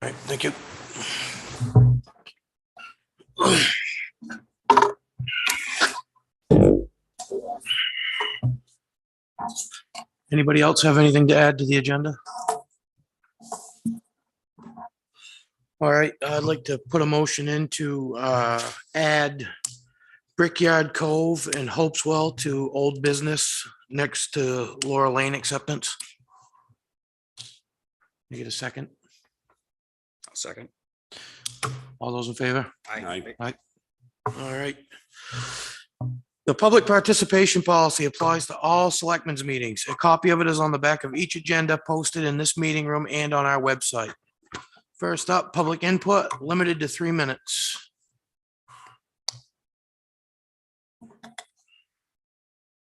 right, thank you. Anybody else have anything to add to the agenda? All right, I'd like to put a motion in to add Brickyard Cove and Hopeswell to old business next to Laura Lane acceptance. You get a second? I'll second. All those in favor? Aye. All right. The public participation policy applies to all selectmen's meetings. A copy of it is on the back of each agenda posted in this meeting room and on our website. First up, public input, limited to 3 minutes.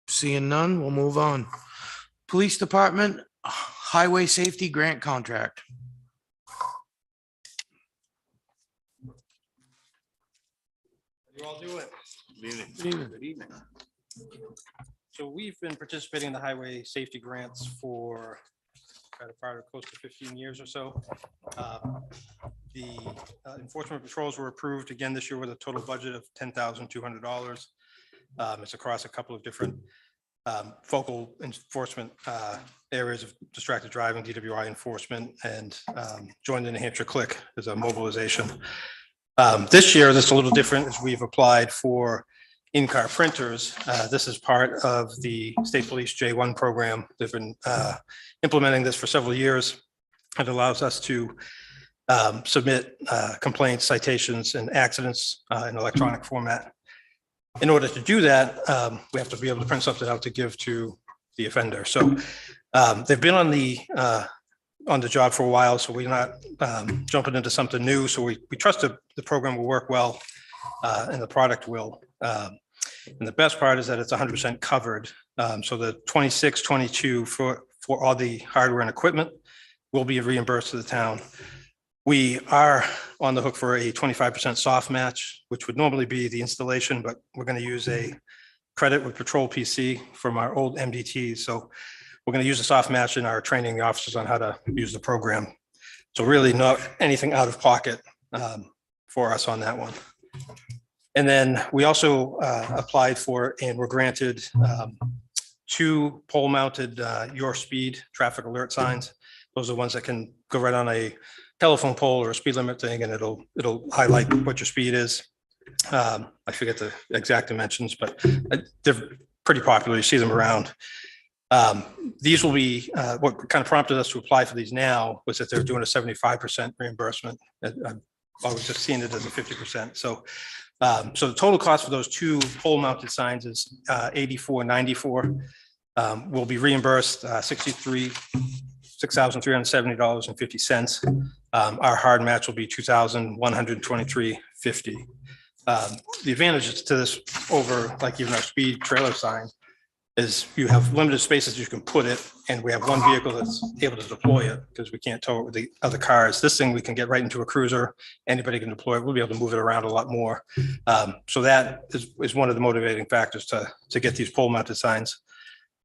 Seeing none, we'll move on. Police Department Highway Safety Grant Contract. You all do it. Good evening. So we've been participating in the highway safety grants for close to 15 years or so. The enforcement patrols were approved again this year with a total budget of $10,200. It's across a couple of different focal enforcement areas of distracted driving, DWI enforcement, and joined in the Hampshire Click as a mobilization. This year, that's a little different as we've applied for in-car printers. This is part of the State Police J1 program. They've been implementing this for several years. It allows us to submit complaints, citations, and accidents in electronic format. In order to do that, we have to be able to print something out to give to the offender. So they've been on the job for a while, so we're not jumping into something new. So we trust the program will work well and the product will. And the best part is that it's 100% covered. So the 26-22 for all the hardware and equipment will be reimbursed to the town. We are on the hook for a 25% soft match, which would normally be the installation, but we're going to use a credit with Patrol PC from our old MDTs. So we're going to use a soft match in our training the officers on how to use the program. So really not anything out of pocket for us on that one. And then we also applied for and were granted 2 pole-mounted your speed traffic alert signs. Those are the ones that can go right on a telephone pole or a speed limit thing, and it'll highlight what your speed is. I forget the exact dimensions, but they're pretty popular. You see them around. These will be what kind of prompted us to apply for these now was that they're doing a 75% reimbursement. I was just seeing it as a 50%. So the total cost for those 2 pole mounted signs is $84.94. Will be reimbursed $6,370.50. Our hard match will be $2,123.50. The advantages to this over like even our speed trailer sign is you have limited spaces you can put it, and we have one vehicle that's able to deploy it because we can't tow it with the other cars. This thing we can get right into a cruiser. Anybody can deploy it. We'll be able to move it around a lot more. So that is one of the motivating factors to get these pole mounted signs.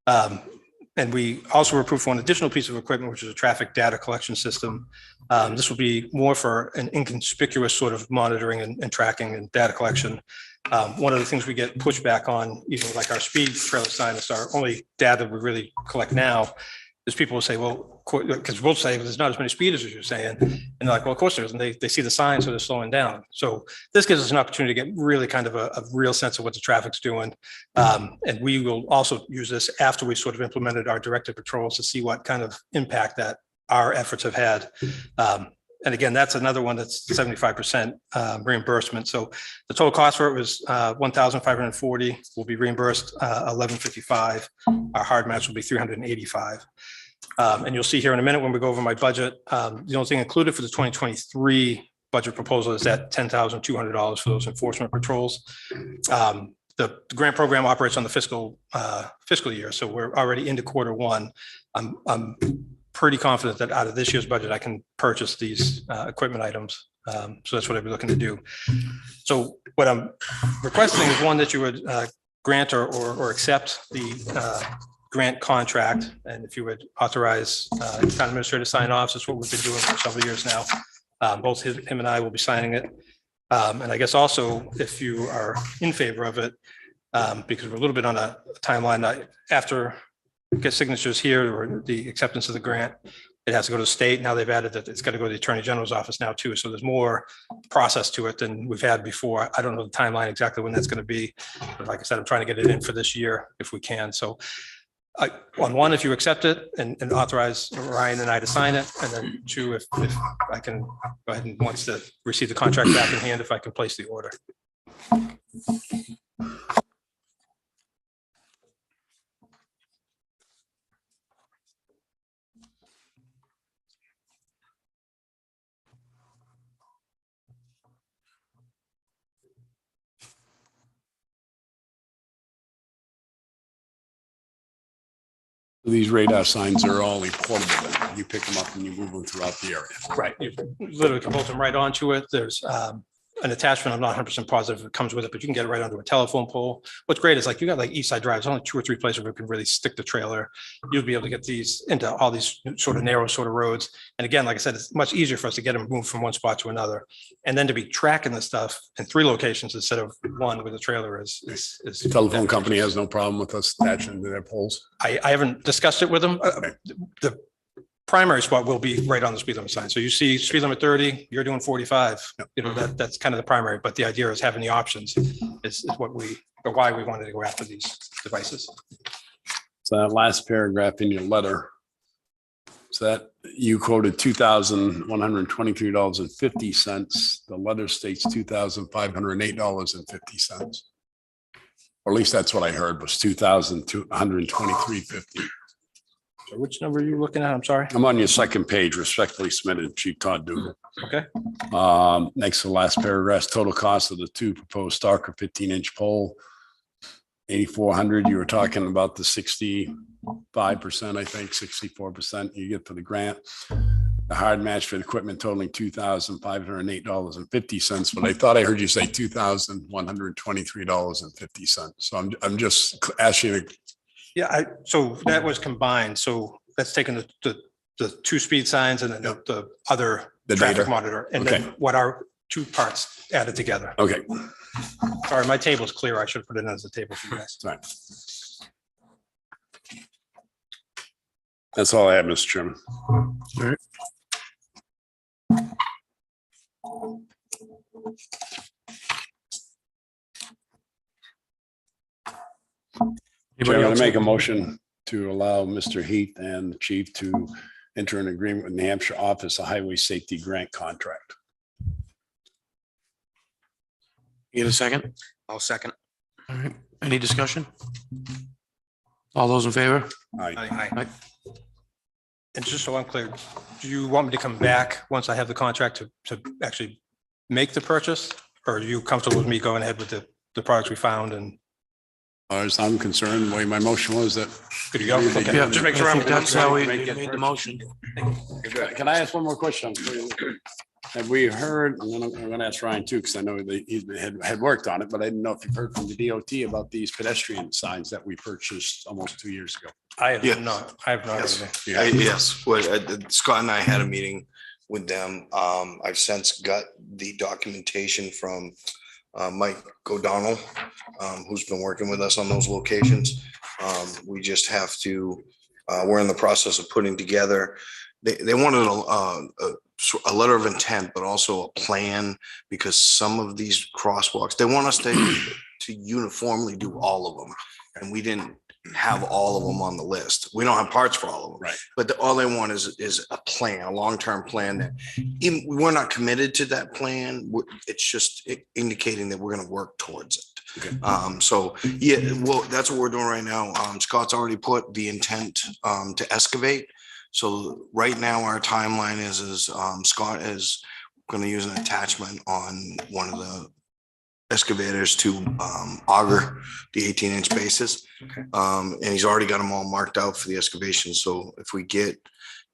And we also were approved for one additional piece of equipment, which is a traffic data collection system. This will be more for an inconspicuous sort of monitoring and tracking and data collection. One of the things we get pushback on, even like our speed trailer sign, is our only data we really collect now, is people will say, well, because we'll say, well, there's not as many speeders as you're saying. And they're like, well, of course there isn't. They see the sign, so they're slowing down. So this gives us an opportunity to get really kind of a real sense of what the traffic's doing. And we will also use this after we sort of implemented our directed patrols to see what kind of impact that our efforts have had. And again, that's another one that's 75% reimbursement. So the total cost for it was $1,540. We'll be reimbursed $1,155. Our hard match will be $385. And you'll see here in a minute when we go over my budget, the only thing included for the 2023 budget proposal is that $10,200 for those enforcement patrols. The grant program operates on the fiscal year, so we're already into Q1. I'm pretty confident that out of this year's budget, I can purchase these equipment items. So that's what I'd be looking to do. So what I'm requesting is one that you would grant or accept the grant contract. And if you would authorize the town administrator to sign off, that's what we've been doing for several years now. Both him and I will be signing it. And I guess also, if you are in favor of it, because we're a little bit on a timeline, after we get signatures here or the acceptance of the grant, it has to go to the state. Now they've added that it's got to go to the Attorney General's office now too. So there's more process to it than we've had before. I don't know the timeline exactly when that's going to be. But like I said, I'm trying to get it in for this year if we can. So on one, if you accept it and authorize Ryan and I to sign it, and then two, if I can go ahead and once to receive the contract back in hand, if I can place the order. These radar signs are all portable. You pick them up and you move them throughout the area. Right. You literally can bolt them right onto it. There's an attachment. I'm not 100% positive if it comes with it, but you can get it right onto a telephone pole. What's great is like you got like East Side Drive. There's only 2 or 3 places where you can really stick the trailer. You'll be able to get these into all these sort of narrow sort of roads. And again, like I said, it's much easier for us to get them moved from one spot to another. And then to be tracking the stuff in 3 locations instead of 1 where the trailer is. The telephone company has no problem with us attaching to their poles. I haven't discussed it with them. The primary spot will be right on the speed limit sign. So you see speed limit 30, you're doing 45. Yep. You know, that's kind of the primary, but the idea is having the options is what or why we wanted to go after these devices. So that last paragraph in your letter, so that you quoted $2,123.50. The letter states $2,508.50. Or at least that's what I heard was $2,223.50. So which number are you looking at? I'm sorry. I'm on your second page, respectfully submitted, Chief Todd Dugan. Okay. Next to the last paragraph, total cost of the 2 proposed Starker 15-inch pole, $8,400. You were talking about the 65%, I think, 64% you get for the grant. The hard match for the equipment totaling $2,508.50. But I thought I heard you say $2,123.50. So I'm just asking you. Yeah. So that was combined. So that's taking the 2 speed signs and then the other traffic data monitor and then what our 2 parts added together. Okay. Sorry, my table's clear. I should have put it in as a table for you guys. Sorry. That's all I have, Mr. Chairman. All right. I'm going to make a motion to allow Mr. Heath and the chief to enter an agreement with the Hampshire Office of Highway Safety Grant Contract. Get a second? I'll second. All right. Any discussion? All those in favor? Aye. Aye. And just so I'm clear, do you want me to come back once I have the contract to actually make the purchase? Or are you comfortable with me going ahead with the products we found and? As far as I'm concerned, the way my motion was that. Good to go. Okay. Yeah, Just make sure I I'm- think that's how we Make it made the first. motion. Can I ask one more question? Have we heard, and then I'm going to ask Ryan too, because I know that he had worked on it, but I didn't know if you've heard from the DOT about these pedestrian signs that we purchased almost 2 years ago. I have Yes. not. I have not. Yes. Yeah. Yes, well, Scott and I had a meeting with them. I've since got the documentation from Mike O'Donnell, who's been working with us on those locations. We just have to, we're in the process of putting together, they wanted a letter of intent, but also a plan, because some of these crosswalks, they want us to uniformly do all of them. And we didn't have all of them on the list. We don't have parts for all of them. Right. But all they want is a plan, a long-term plan that even we're not committed to that plan. It's just indicating that we're going to work towards it. Okay. So yeah, well, that's what we're doing right now. Scott's already put the intent to excavate. So right now our timeline is Scott is going to use an attachment on one of the excavators to auger the 18-inch bases. Okay. And he's already got them all marked out for the excavation. So if we get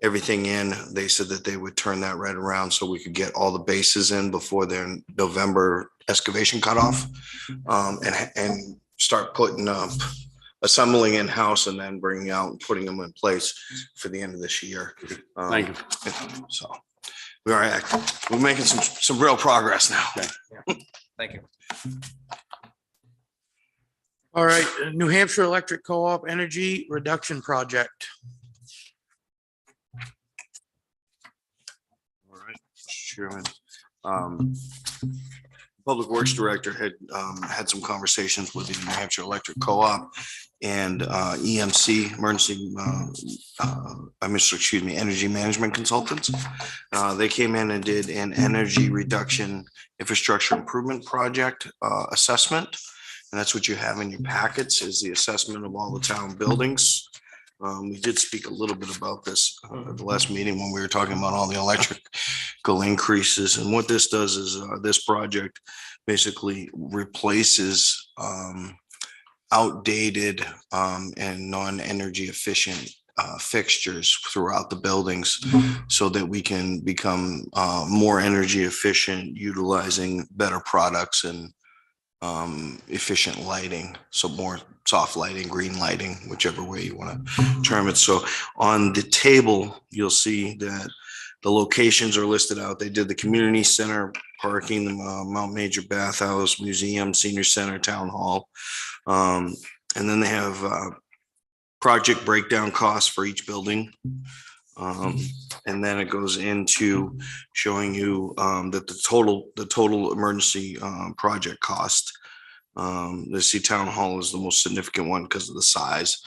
everything in, they said that they would turn that right around so we could get all the bases in before their November excavation cutoff, and start putting up, assembling in-house and then bringing out and putting them in place for the end of this year. Thank you. So We are active. We're making some real progress now. Thank you. All right, New Hampshire Electric Co-op Energy Reduction Project. All right, Mr. Chairman. Public Works Director had some conversations with the New Hampshire Electric Co-op and EMC, Energy Management Consultants. They came in and did an energy reduction infrastructure improvement project assessment. And that's what you have in your packets, is the assessment of all the town buildings. We did speak a little bit about this at the last meeting when we were talking about all the electrical increases. And what this does is this project basically replaces outdated and non-energy efficient fixtures throughout the buildings so that we can become more energy efficient, utilizing better products and efficient lighting. So more soft lighting, green lighting, whichever way you want to term it. So on the table, you'll see that the locations are listed out. They did the community center, parking, the Mount Major Bathhouse, museum, senior center, town hall. And then they have project breakdown costs for each building. And then it goes into showing you that the total emergency project cost. The town hall is the most significant one because of the size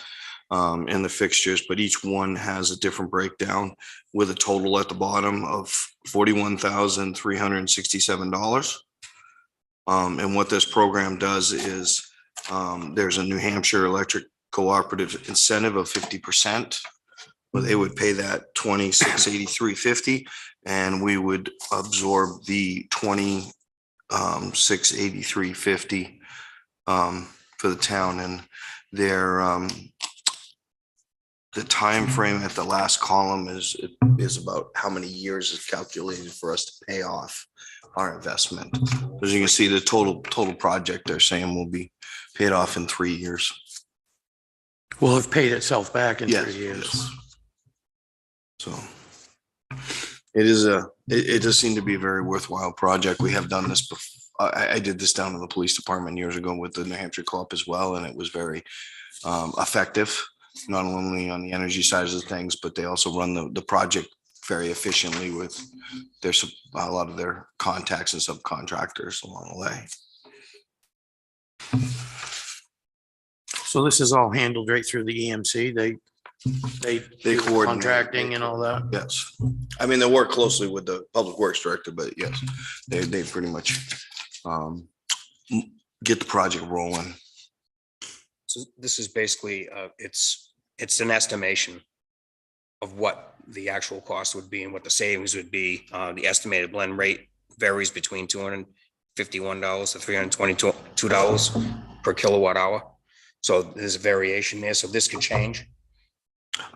and the fixtures, but each one has a different breakdown with a total at the bottom of $41,367. And what this program does is there's a New Hampshire Electric Cooperative incentive of 50%. But they would pay that $26,8350, and we would absorb the $26,8350 for the town. And their the time frame at the last column is about how many years is calculated for us to pay off our investment. As you can see, the total project they're saying will be paid off in 3 years. Will have paid itself back in Yes, 3 years. yes. So it does seem to be a very worthwhile project. We have done this before. I did this down in the police department years ago with the New Hampshire Co-op as well, and it was very effective, not only on the energy side of things, but they also run the project very efficiently with a lot of their contacts and subcontractors along the way. So this is all handled right through the EMC. They do the coordinate. contracting and all that. Yes. I mean, they work closely with the Public Works Director, but yes, they pretty much get the project rolling. So this is basically, it's an estimation of what the actual cost would be and what the savings would be. The estimated blend rate varies between $251 to $322 per kilowatt hour. So there's a variation there. So this could change.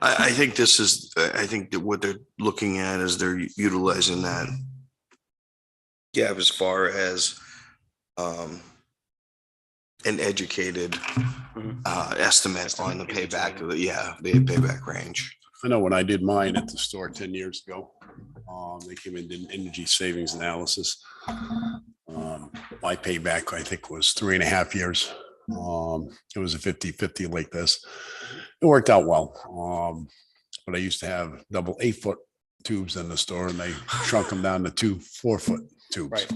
I think that what they're looking at is they're utilizing that. Yeah, as far as an educated estimate on the payback of the payback range. I know when I did mine at the store 10 years ago, they came in and did an energy savings analysis. My payback, I think, was 3.5 years. It was a 50-50 like this. It worked out well. But I used to have double 8-foot tubes in the store, and they shrunk them down to 2 4-foot tubes. Right.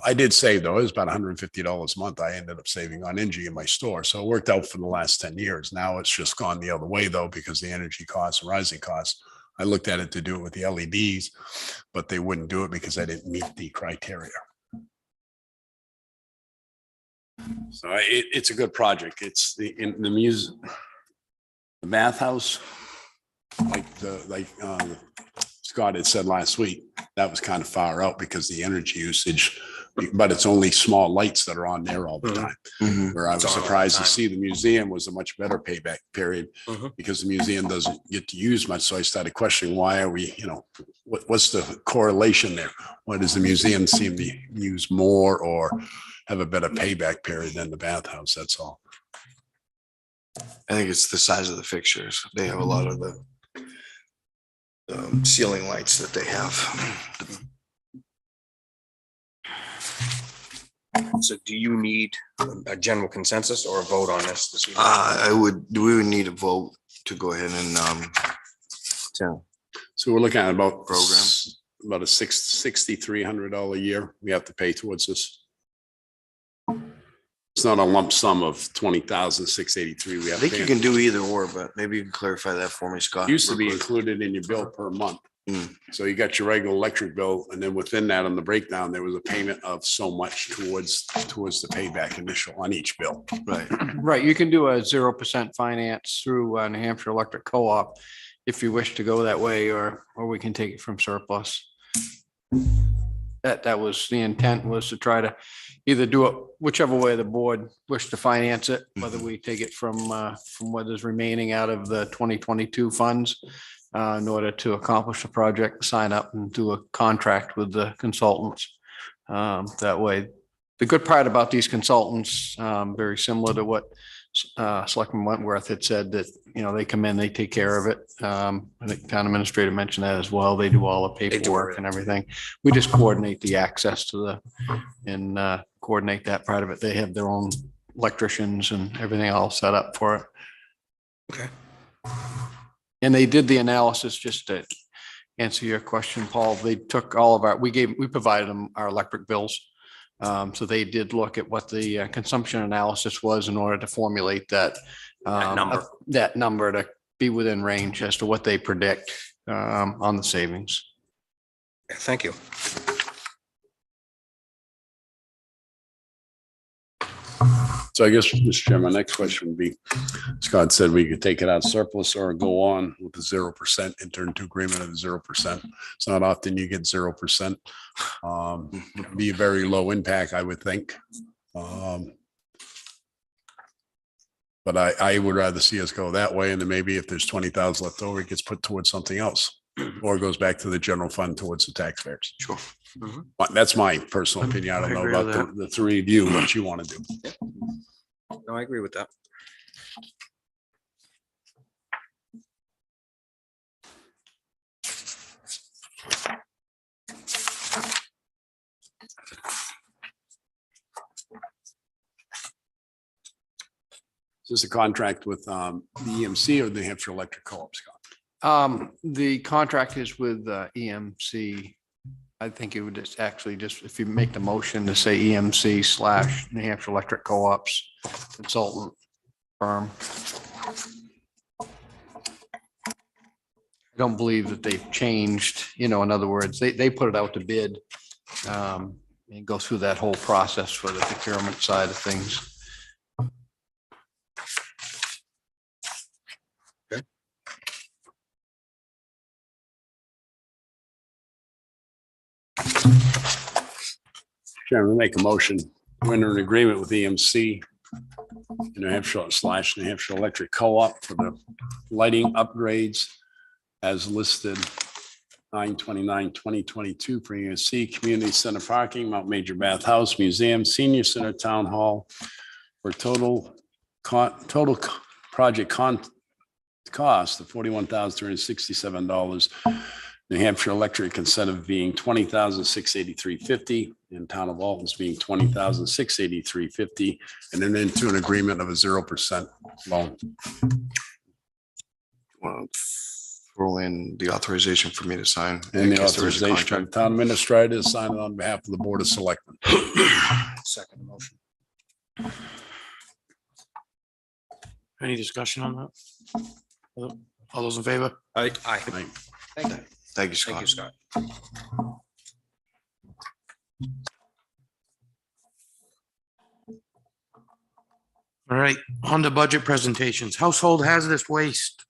I did save, though. It was about $150 a month. I ended up saving on energy in my store. So it worked out for the last 10 years. Now it's just gone the other way, though, because the energy costs, rising costs. I looked at it to do it with the LEDs, but they wouldn't do it because I didn't meet the criteria. So it's a good project. It's in the museum, the bathhouse, like Scott had said last week, that was kind of far out because the energy usage, but it's only small lights that are on there all the time. Where I was surprised to see the museum was a much better payback period because the museum doesn't get to use much. So I started questioning, why are we, what's the correlation there? Why does the museum seem to use more or have a better payback period than the bathhouse? That's all. I think it's the size of the fixtures. They have a lot of ceiling lights that they have. So do you need a general consensus or a vote on this evening? We would need a vote to go ahead and So we're looking at about Program. about a $6,300 a year we have to pay towards this. It's not a lump sum of 20,683. We I have think to you pay. can do either or, but maybe you can clarify that for me, Scott. Used to be real quick. included in your bill per month. Mm. So you got your regular electric bill, and then within that, on the breakdown, there was a payment of so much towards the payback initial on each bill. Right. Right, you can do a 0% finance through New Hampshire Electric Co-op if you wish to go that way, or we can take it from surplus. That was the intent, was to try to either do it whichever way the board wished to finance it, whether we take it from what is remaining out of the 2022 funds in order to accomplish the project, sign up and do a contract with the consultants. That way, the good part about these consultants, very similar to what Selectman Wentworth had said, that, you know, they come in, they take care of it. I think town administrator mentioned that as well. They do all the paperwork and everything. We just coordinate the access to and coordinate that part of it. They have their own electricians and everything all set up for it. Okay. And they did the analysis, just to answer your question, Paul. They took all of we provided them our electric bills. So they did look at what the consumption analysis was in order to formulate that number to be within range as to what they predict on the savings. Thank you. So I guess, Mr. Chairman, my next question would be, Scott said we could take it out surplus or go on with the 0%, enter into agreement of 0%. It's not often you get 0%. Be a very low impact, I would think. But I would rather see us go that way, and then maybe if there's 20,000 left over, it gets put towards something else, or it goes back to the general fund towards the taxpayers. Sure. But that's my personal opinion. I don't know agree with about the three of you, what you want to do. No, I agree with that. Is this a contract with the EMC or the Hampshire Electric Co-op, Scott? The contract is with EMC. I think it would just actually if you make the motion to say EMC / New Hampshire Electric Co-ops consultant firm. I don't believe that they've changed, in other words, they put it out to bid and go through that whole process for the procurement side of things. Chairman, make a motion. We're in an agreement with EMC, New Hampshire / New Hampshire Electric Co-op for the lighting upgrades as listed 9/29/2022 for EMC, Community Center Parking, Mount Major Bathhouse, Museum, Senior Center, Town Hall for total project cost of $41,367. New Hampshire Electric incentive being $20,683.50, and Town of Alton's being $20,683.50, and then into an agreement of a 0% loan. Want to throw in the authorization for me to sign? And in the case there is a authorization of the town administrator to sign it on behalf of the Board of Selectmen. Second motion. Any discussion on that? All those in favor? Aye. Right. Thank you, Thank you, Scott. Scott. All right, on to budget presentations. Household hazardous waste.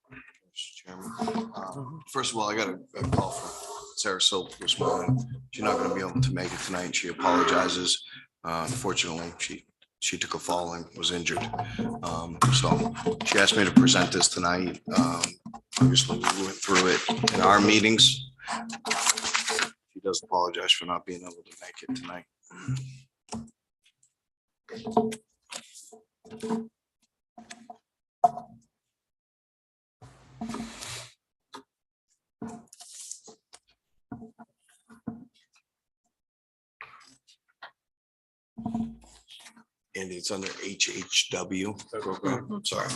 Mr. Chairman. First of all, I got a call from Sarah Soap this morning. She's not going to be able to make it tonight. She apologizes. Unfortunately, she took a fall and was injured. So she asked me to present this tonight. Obviously, we went through it in our meetings. She does apologize for not being able to make it tonight. And it's under HHW program. Sorry,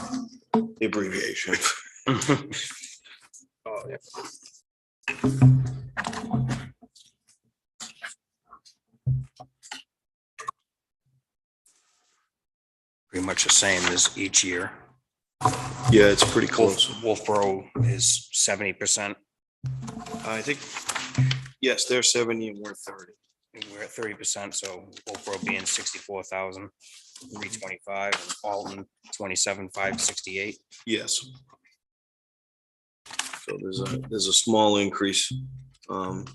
the abbreviation. Oh, yeah. Pretty much the same as each year. Yeah, it's pretty close. Wolfboro is 70%. I think, yes, they're 70 and we're 30. And we're at 30%, so Wolfboro being 64,325 and Alton 27,568. Yes. So there's a small increase of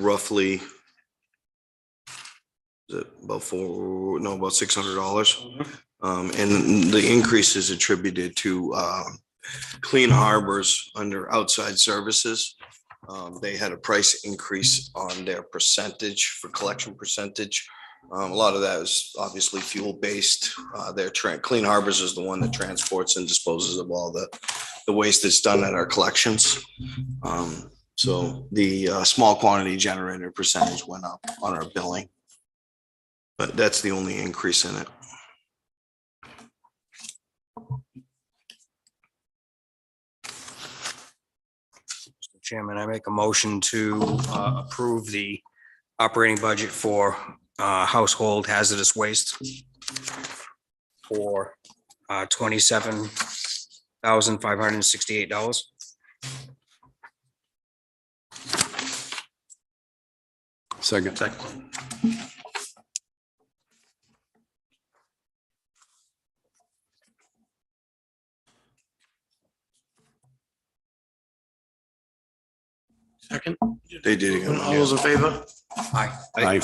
roughly is it about about $600. And the increase is attributed to Clean Harbors under outside services. They had a price increase on their percentage for collection percentage. A lot of that is obviously fuel based. Clean Harbors is the one that transports and disposes of all the waste that's done at our collections. So the small quantity generator percentage went up on our billing. But that's the only increase in it. Mr. Chairman, I make a motion to approve the operating budget for household hazardous waste for $27,568. Second. Second, They did it. all those in favor? Aye. Aye.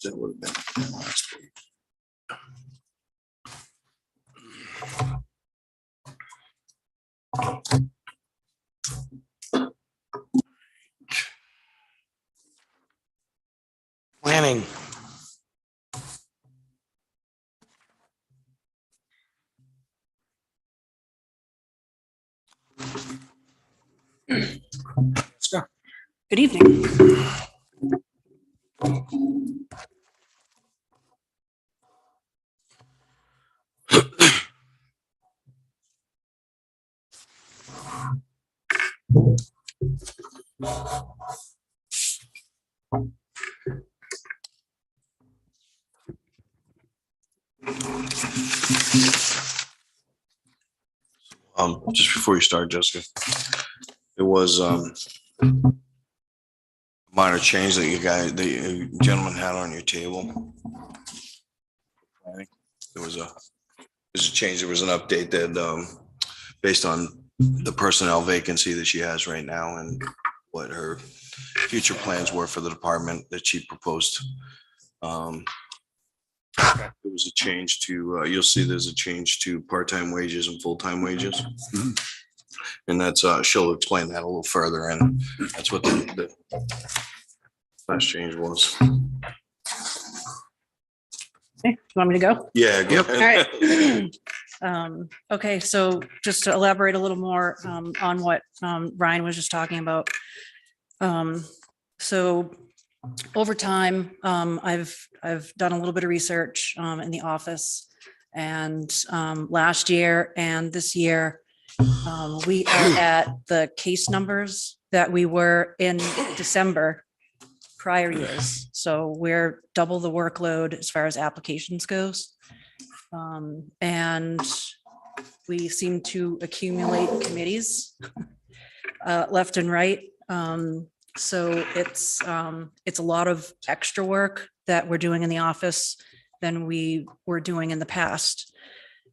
That would have been last week. Planning. Good evening. Just before you start, Jessica, there was minor change that the gentleman had on your table. There's a change. There was an update that based on the personnel vacancy that she has right now and what her future plans were for the department that she proposed. There was a change to, you'll see there's a change to part-time wages and full-time wages. And that's, she'll explain that a little further, and that's what the last change was. Okay, you want me to go? Yeah. Go All ahead. right. Okay, so just to elaborate a little more on what Ryan was just talking about. So over time, I've done a little bit of research in the office, and last year and this year, we are at the case numbers that we were in December prior years. So we're double the workload as far as applications goes. And we seem to accumulate committees left and right. So it's a lot of extra work that we're doing in the office than we were doing in the past.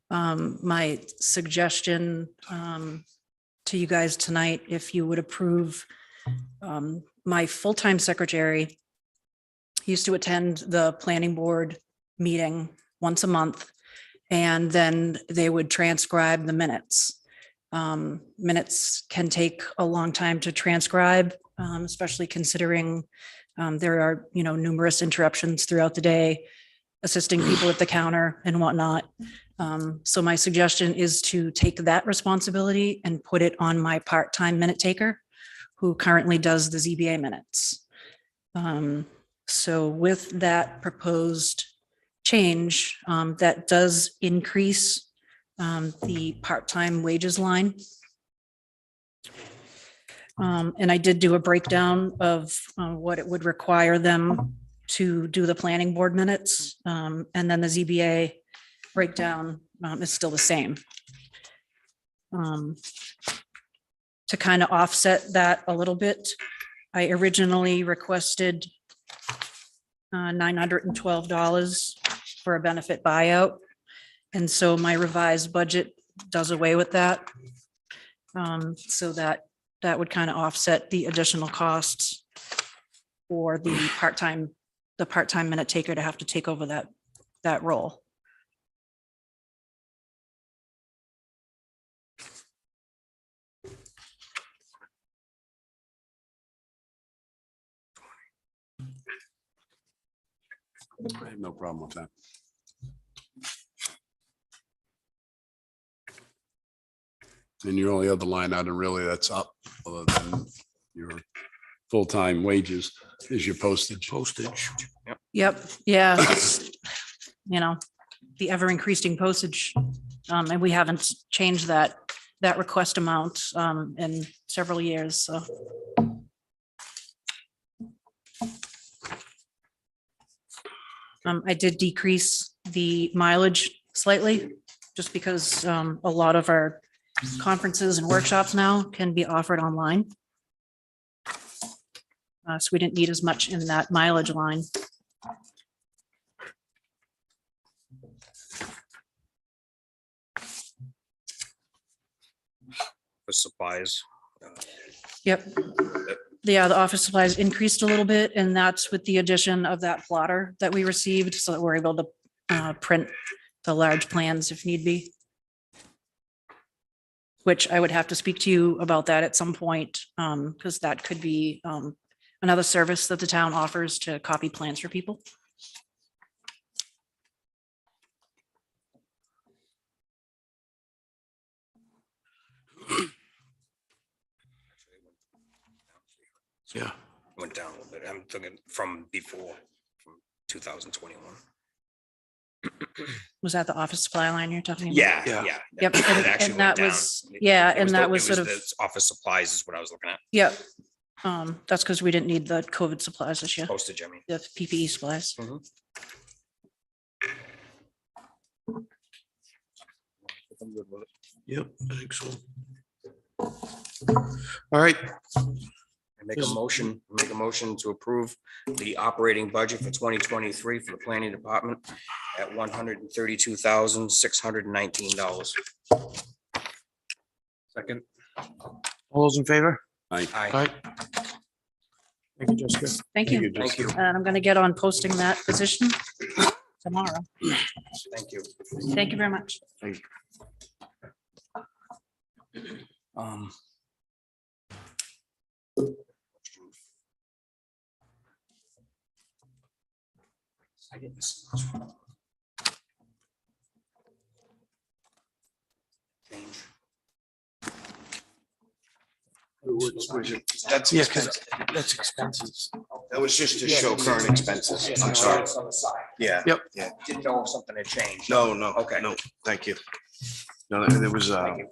My suggestion to you guys tonight, if you would approve, my full-time secretary used to attend the planning board meeting once a month, and then they would transcribe the minutes. Minutes can take a long time to transcribe, especially considering there are, numerous interruptions throughout the day, assisting people at the counter and whatnot. So my suggestion is to take that responsibility and put it on my part-time minute taker, who currently does the ZBA minutes. So with that proposed change, that does increase the part-time wages line. And I did do a breakdown of what it would require them to do the planning board minutes. And then the ZBA breakdown is still the same. To kind of offset that a little bit, I originally requested $912 for a benefit buyout. And so my revised budget does away with that. So that would kind of offset the additional costs for the part-time minute taker to have to take over that role. I have no problem with that. And your only other line item really that's up, other than your full-time wages, is your postage. Yep, yeah. It's, the ever increasing postage. And we haven't changed that request amount in several years, so. I did decrease the mileage slightly, just because a lot of our conferences and workshops now can be offered online. So we didn't need as much in that mileage line. For supplies. Yep. Yeah, the office supplies increased a little bit, and that's with the addition of that plotter that we received, so that we're able to print the large plans if need be. Which I would have to speak to you about that at some point, because that could be another service that the town offers to copy plans for people. Yeah. Went down a little bit. I'm thinking from before, from 2021. Was that the office supply line you're talking about? Yeah, Yeah. yeah. Yep, It and actually that went down. was, yeah, It and the- that it was sort of, the Office supplies is what I was looking at. yep. That's because we didn't need the COVID supplies this year, Postage, I mean. the PPE supplies. I'm good with it. Yep, I think so. All right, I make a motion to approve the operating budget for 2023 for the planning department at $132,619. Second. all those in favor? Aye. All Aye. right. Thank you, Jessica. Thank you. Thank you. And I'm going to get on posting that position tomorrow. Thank you. Thank you very much. I didn't see this one. Change. That's, Yeah, because that's expenses. that was just to show current expenses. I'm sorry. It's on the side. Yeah. Yep. Yeah. Didn't know if something had changed. No, no. Okay. No, thank you. No, there was, Thank you.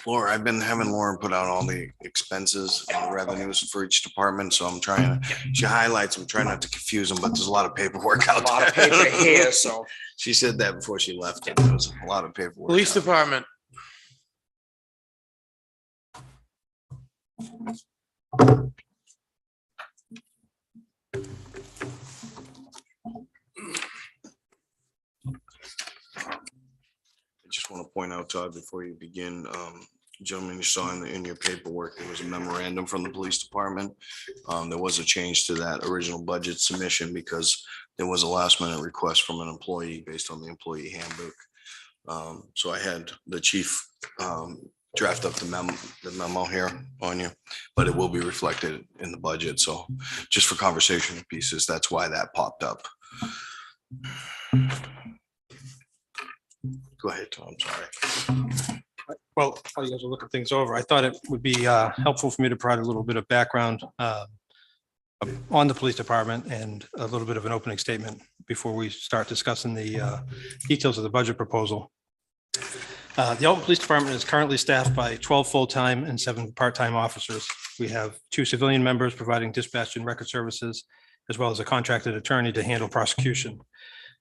Laura, I've been having Lauren put out all the expenses and the revenues for each department, so I'm trying to, she highlights, I'm trying not to confuse them, but there's a lot of paperwork A out lot of there. paper here, so. She said that before she left. There was a lot of paperwork. Police out there. department. I just want to point out, Todd, before you begin, gentlemen, you saw in your paperwork, there was a memorandum from the police department. There was a change to that original budget submission because there was a last minute request from an employee based on the employee handbook. So I had the chief draft up the memo here on you, but it will be reflected in the budget. So just for conversation pieces, that's why that popped up. Go ahead, Tom, sorry. Well, while you guys are looking things over, I thought it would be helpful for me to provide a little bit of background on the police department and a little bit of an opening statement before we start discussing the details of the budget proposal. The Alton Police Department is currently staffed by 12 full-time and 7 part-time officers. We have 2 civilian members providing dispatch and record services, as well as a contracted attorney to handle prosecution.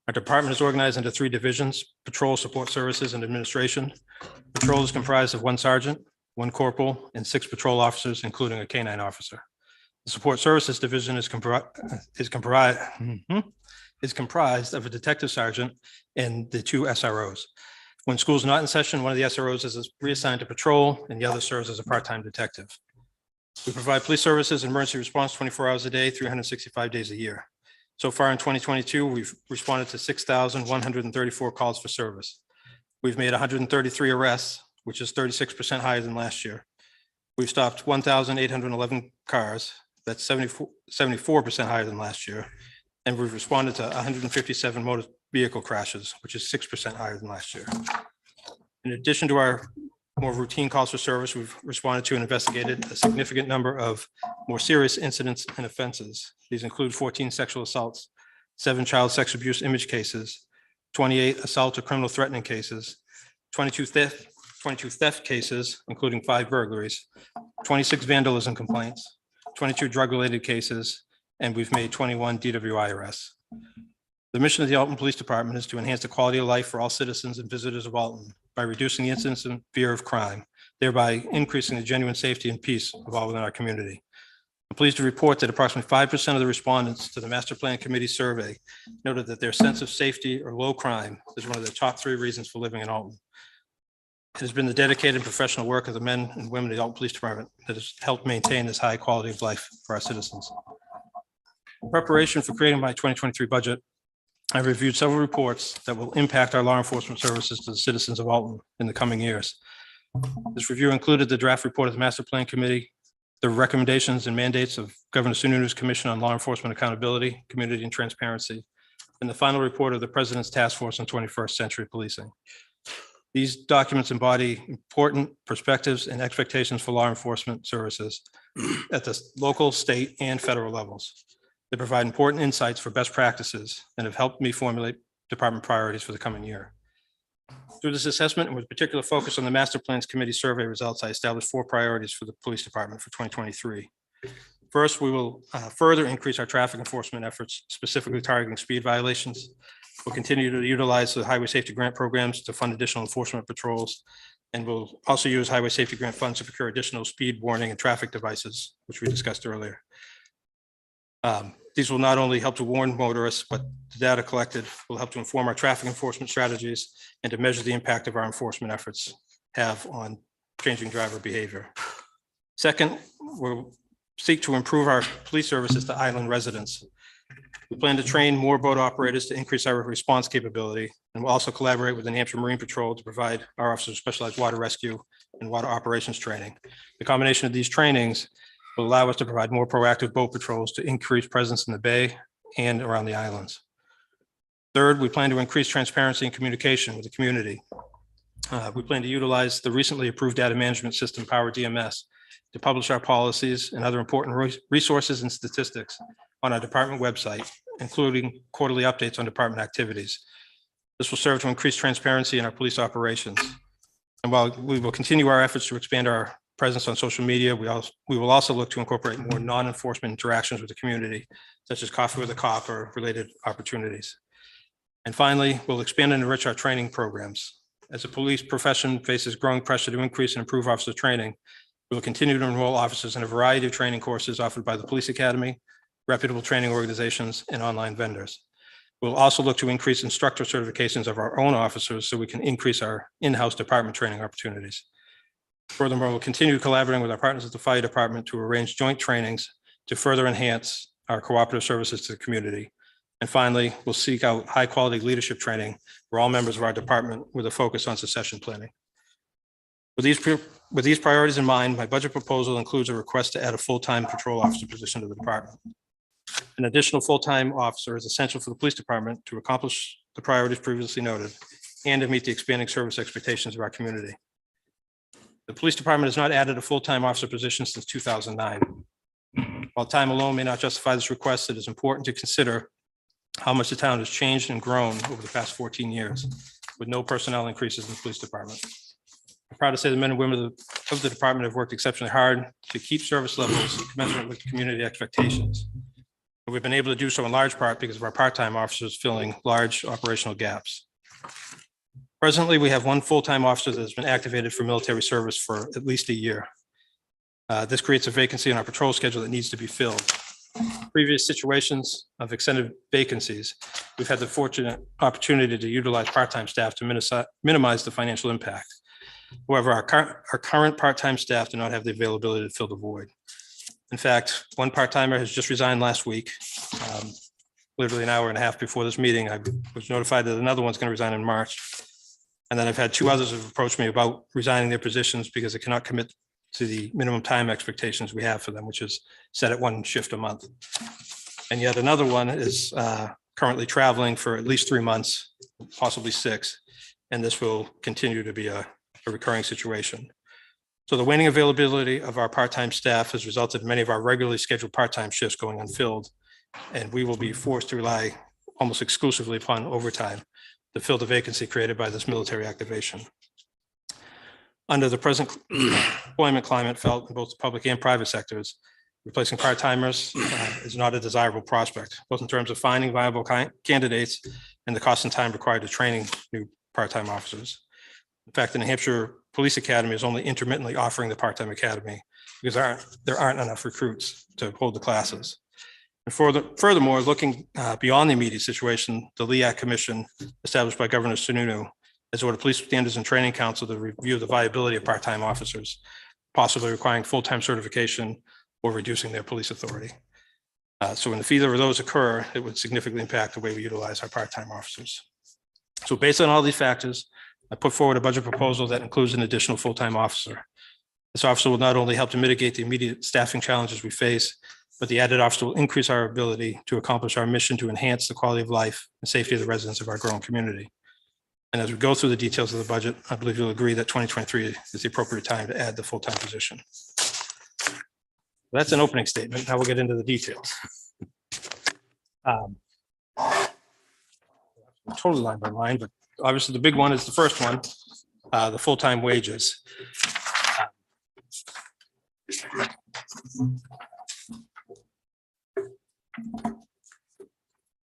Our department is organized into 3 divisions: patrol, support services, and administration. Patrol is comprised of 1 sergeant, 1 corporal, and 6 patrol officers, including a canine officer. The support services division is comprised of a detective sergeant and the 2 SROs. When school is not in session, one of the SROs is reassigned to patrol and the other serves as a part-time detective. We provide police services and emergency response 24 hours a day, 365 days a year. So far in 2022, we've responded to 6,134 calls for service. We've made 133 arrests, which is 36% higher than last year. We've stopped 1,811 cars. That's 74% higher than last year. And we've responded to 157 motor vehicle crashes, which is 6% higher than last year. In addition to our more routine calls for service, we've responded to and investigated a significant number of more serious incidents and offenses. These include 14 sexual assaults, 7 child sex abuse image cases, 28 assault or criminal threatening cases, 22 theft cases, including 5 burglaries, 26 vandalism complaints, 22 drug-related cases, and we've made 21 DWI arrests. The mission of the Alton Police Department is to enhance the quality of life for all citizens and visitors of Alton by reducing the incidence and fear of crime, thereby increasing the genuine safety and peace of all within our community. I'm pleased to report that approximately 5% of the respondents to the Master Plan Committee survey noted that their sense of safety or low crime is one of the top 3 reasons for living in Alton. It has been the dedicated and professional work of the men and women of the Alton Police Department that has helped maintain this high quality of life for our citizens. In preparation for creating my 2023 budget, I reviewed several reports that will impact our law enforcement services to the citizens of Alton in the coming years. This review included the draft report of the Master Plan Committee, the recommendations and mandates of Governor Sununu's Commission on Law Enforcement Accountability, Community and Transparency, and the final report of the President's Task Force on 21st Century Policing. These documents embody important perspectives and expectations for law enforcement services at the local, state, and federal levels. They provide important insights for best practices and have helped me formulate department priorities for the coming year. Through this assessment and with particular focus on the Master Plans Committee survey results, I established 4 priorities for the police department for 2023. First, we will further increase our traffic enforcement efforts, specifically targeting speed violations. We'll continue to utilize the highway safety grant programs to fund additional enforcement patrols. And we'll also use highway safety grant funds to procure additional speed warning and traffic devices, which we discussed earlier. These will not only help to warn motorists, but the data collected will help to inform our traffic enforcement strategies and to measure the impact of our enforcement efforts have on changing driver behavior. Second, we'll seek to improve our police services to island residents. We plan to train more boat operators to increase our response capability, and we'll also collaborate with the New Hampshire Marine Patrol to provide our officers specialized water rescue and water operations training. The combination of these trainings will allow us to provide more proactive boat patrols to increase presence in the bay and around the islands. Third, we plan to increase transparency and communication with the community. We plan to utilize the recently approved data management system, Power DMS, to publish our policies and other important resources and statistics on our department website, including quarterly updates on department activities. This will serve to increase transparency in our police operations. And while we will continue our efforts to expand our presence on social media, we will also look to incorporate more non-enforcement interactions with the community, such as coffee with a cop or related opportunities. And finally, we'll expand and enrich our training programs. As the police profession faces growing pressure to increase and improve officer training, we will continue to enroll officers in a variety of training courses offered by the Police Academy, reputable training organizations, and online vendors. We'll also look to increase instructor certifications of our own officers so we can increase our in-house department training opportunities. Furthermore, we'll continue collaborating with our partners at the fire department to arrange joint trainings to further enhance our cooperative services to the community. And finally, we'll seek out high-quality leadership training for all members of our department with a focus on succession planning. With these priorities in mind, my budget proposal includes a request to add a full-time patrol officer position to the department. An additional full-time officer is essential for the police department to accomplish the priorities previously noted and to meet the expanding service expectations of our community. The police department has not added a full-time officer position since 2009. While time alone may not justify this request, it is important to consider how much the town has changed and grown over the past 14 years with no personnel increases in the police department. I'm proud to say the men and women of the department have worked exceptionally hard to keep service levels commensurate with community expectations. And we've been able to do so in large part because of our part-time officers filling large operational gaps. Presently, we have one full-time officer that has been activated for military service for at least a year. This creates a vacancy in our patrol schedule that needs to be filled. Previous situations of extended vacancies, we've had the fortunate opportunity to utilize part-time staff to minimize the financial impact. However, our current part-time staff do not have the availability to fill the void. In fact, one part-timer has just resigned last week. Literally an hour and a half before this meeting, I was notified that another one's going to resign in March. And then I've had two others have approached me about resigning their positions because they cannot commit to the minimum time expectations we have for them, which is set at one shift a month. And yet another one is currently traveling for at least 3 months, possibly 6. And this will continue to be a recurring situation. So the waning availability of our part-time staff has resulted in many of our regularly scheduled part-time shifts going unfilled. And we will be forced to rely almost exclusively upon overtime to fill the vacancy created by this military activation. Under the present employment climate felt in both the public and private sectors, replacing part-timers is not a desirable prospect, both in terms of finding viable candidates and the cost and time required to training new part-time officers. In fact, the New Hampshire Police Academy is only intermittently offering the part-time academy because there aren't enough recruits to hold the classes. And furthermore, looking beyond the immediate situation, the LEAC Commission established by Governor Sununu has ordered Police Standards and Training Council to review the viability of part-time officers, possibly requiring full-time certification or reducing their police authority. So if either of those occur, it would significantly impact the way we utilize our part-time officers. So based on all these factors, I put forward a budget proposal that includes an additional full-time officer. This officer will not only help to mitigate the immediate staffing challenges we face, but the added officer will increase our ability to accomplish our mission to enhance the quality of life and safety of the residents of our growing community. And as we go through the details of the budget, I believe you'll agree that 2023 is the appropriate time to add the full-time position. That's an opening statement. Now we'll get into the details. Totally line by line, but obviously the big one is the first one, the full-time wages.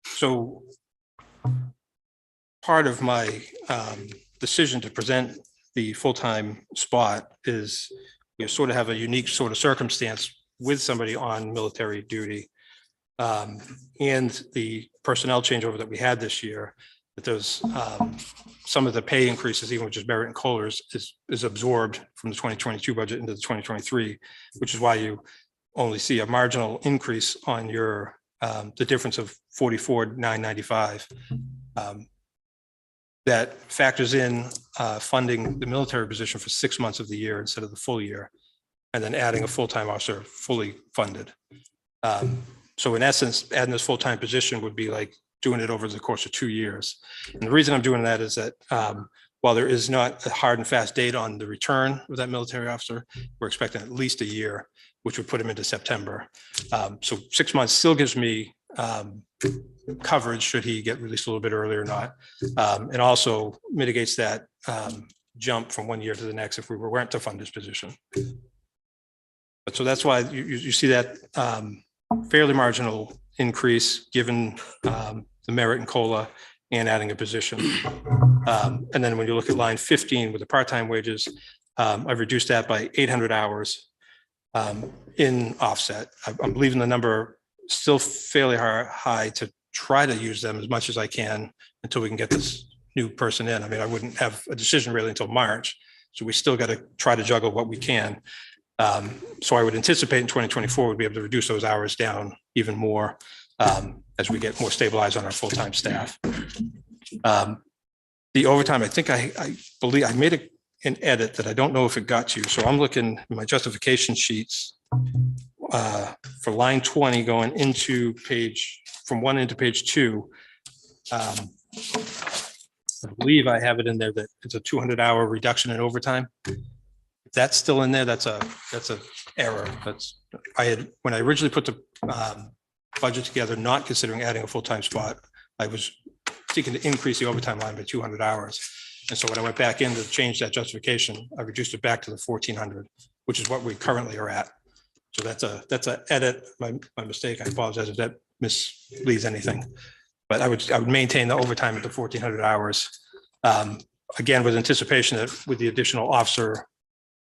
So part of my decision to present the full-time spot is you sort of have a unique sort of circumstance with somebody on military duty and the personnel changeover that we had this year, that there's some of the pay increases, even with just merit and COLAs, is absorbed from the 2022 budget into the 2023, which is why you only see a marginal increase on your the difference of 44,995. That factors in funding the military position for 6 months of the year instead of the full year, and then adding a full-time officer fully funded. So in essence, adding this full-time position would be like doing it over the course of 2 years. And the reason I'm doing that is that while there is not a hard and fast date on the return of that military officer, we're expecting at least a year, which would put him into September. So 6 months still gives me coverage should he get released a little bit earlier or not. And also mitigates that jump from 1 year to the next if we weren't to fund his position. But so that's why you see that fairly marginal increase given the merit and COLA and adding a position. And then when you look at line 15 with the part-time wages, I've reduced that by 800 hours in offset. I'm leaving the number still fairly high to try to use them as much as I can until we can get this new person in. I mean, I wouldn't have a decision really until March. So we still got to try to juggle what we can. So I would anticipate in 2024, we'll be able to reduce those hours down even more as we get more stabilized on our full-time staff. The overtime, I think I believe I made an edit that I don't know if it got to you. So I'm looking at my justification sheets for line 20 going into from 1 into page 2. I believe I have it in there that it's a 200-hour reduction in overtime. If that's still in there, that's a error. When I originally put the budget together, not considering adding a full-time spot, I was seeking to increase the overtime line by 200 hours. And so when I went back in to change that justification, I reduced it back to the 1,400, which is what we currently are at. So that's a edit, my mistake. I apologize if that misleads anything. But I would maintain the overtime at the 1,400 hours. Again, with anticipation that with the additional officer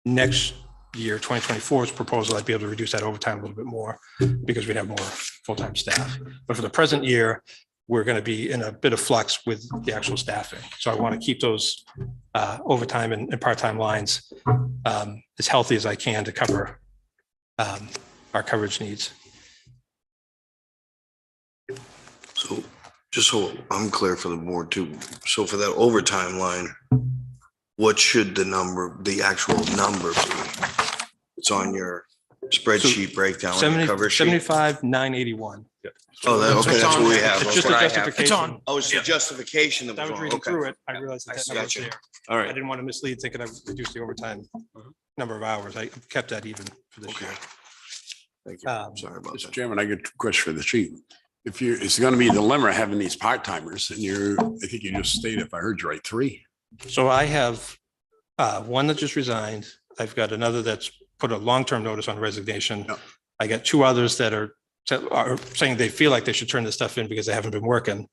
next year, 2024's proposal, I'd be able to reduce that overtime a little bit more because we'd have more full-time staff. But for the present year, we're going to be in a bit of flux with the actual staffing. So I want to keep those overtime and part-time lines as healthy as I can to cover our coverage needs. So just so I'm clear for the board too. So for that overtime line, what should the actual number be? It's on your spreadsheet breakdown. On the cover sheet. 75,981. Oh, okay, that's what we have. It's just Okay. a It's justification. on. Oh, it's the justification that I was was on. reading Okay. through it. I realized that number was Gotcha. there. All I right. didn't want to mislead thinking I reduced the overtime number of hours. I kept that even for this Okay. year. Thank you. Sorry about Mr. that. Chairman, I get a question for the chief. If it's going to be a dilemma having these part-timers and I think you just stated, if I heard you right, 3. So I have one that just resigned. I've got another that's put a long-term notice on resignation. Yeah. I got 2 others that are saying they feel like they should turn this stuff in because they haven't been working.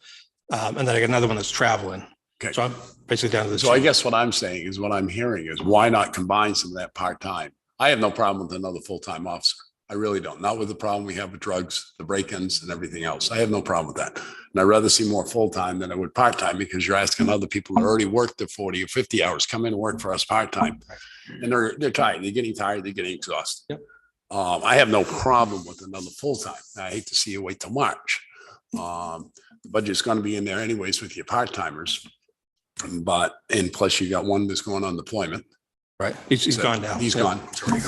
And then I got another one that's traveling. Okay. So I'm basically down to this. So I guess what I'm saying is what I'm hearing is why not combine some of that part-time? I have no problem with another full-time officer. I really don't. Not with the problem we have with drugs, the break-ins and everything else. I have no problem with that. And I'd rather see more full-time than I would part-time because you're asking other people who already worked the 40 or 50 hours, come in and work for us part-time. And they're tired. They're getting tired. They're getting exhausted. Yep. I have no problem with another full-time. I hate to see you wait till March. The budget's going to be in there anyways with your part-timers. And plus you got one that's going on deployment. Right. He's gone now. He's Yep. gone.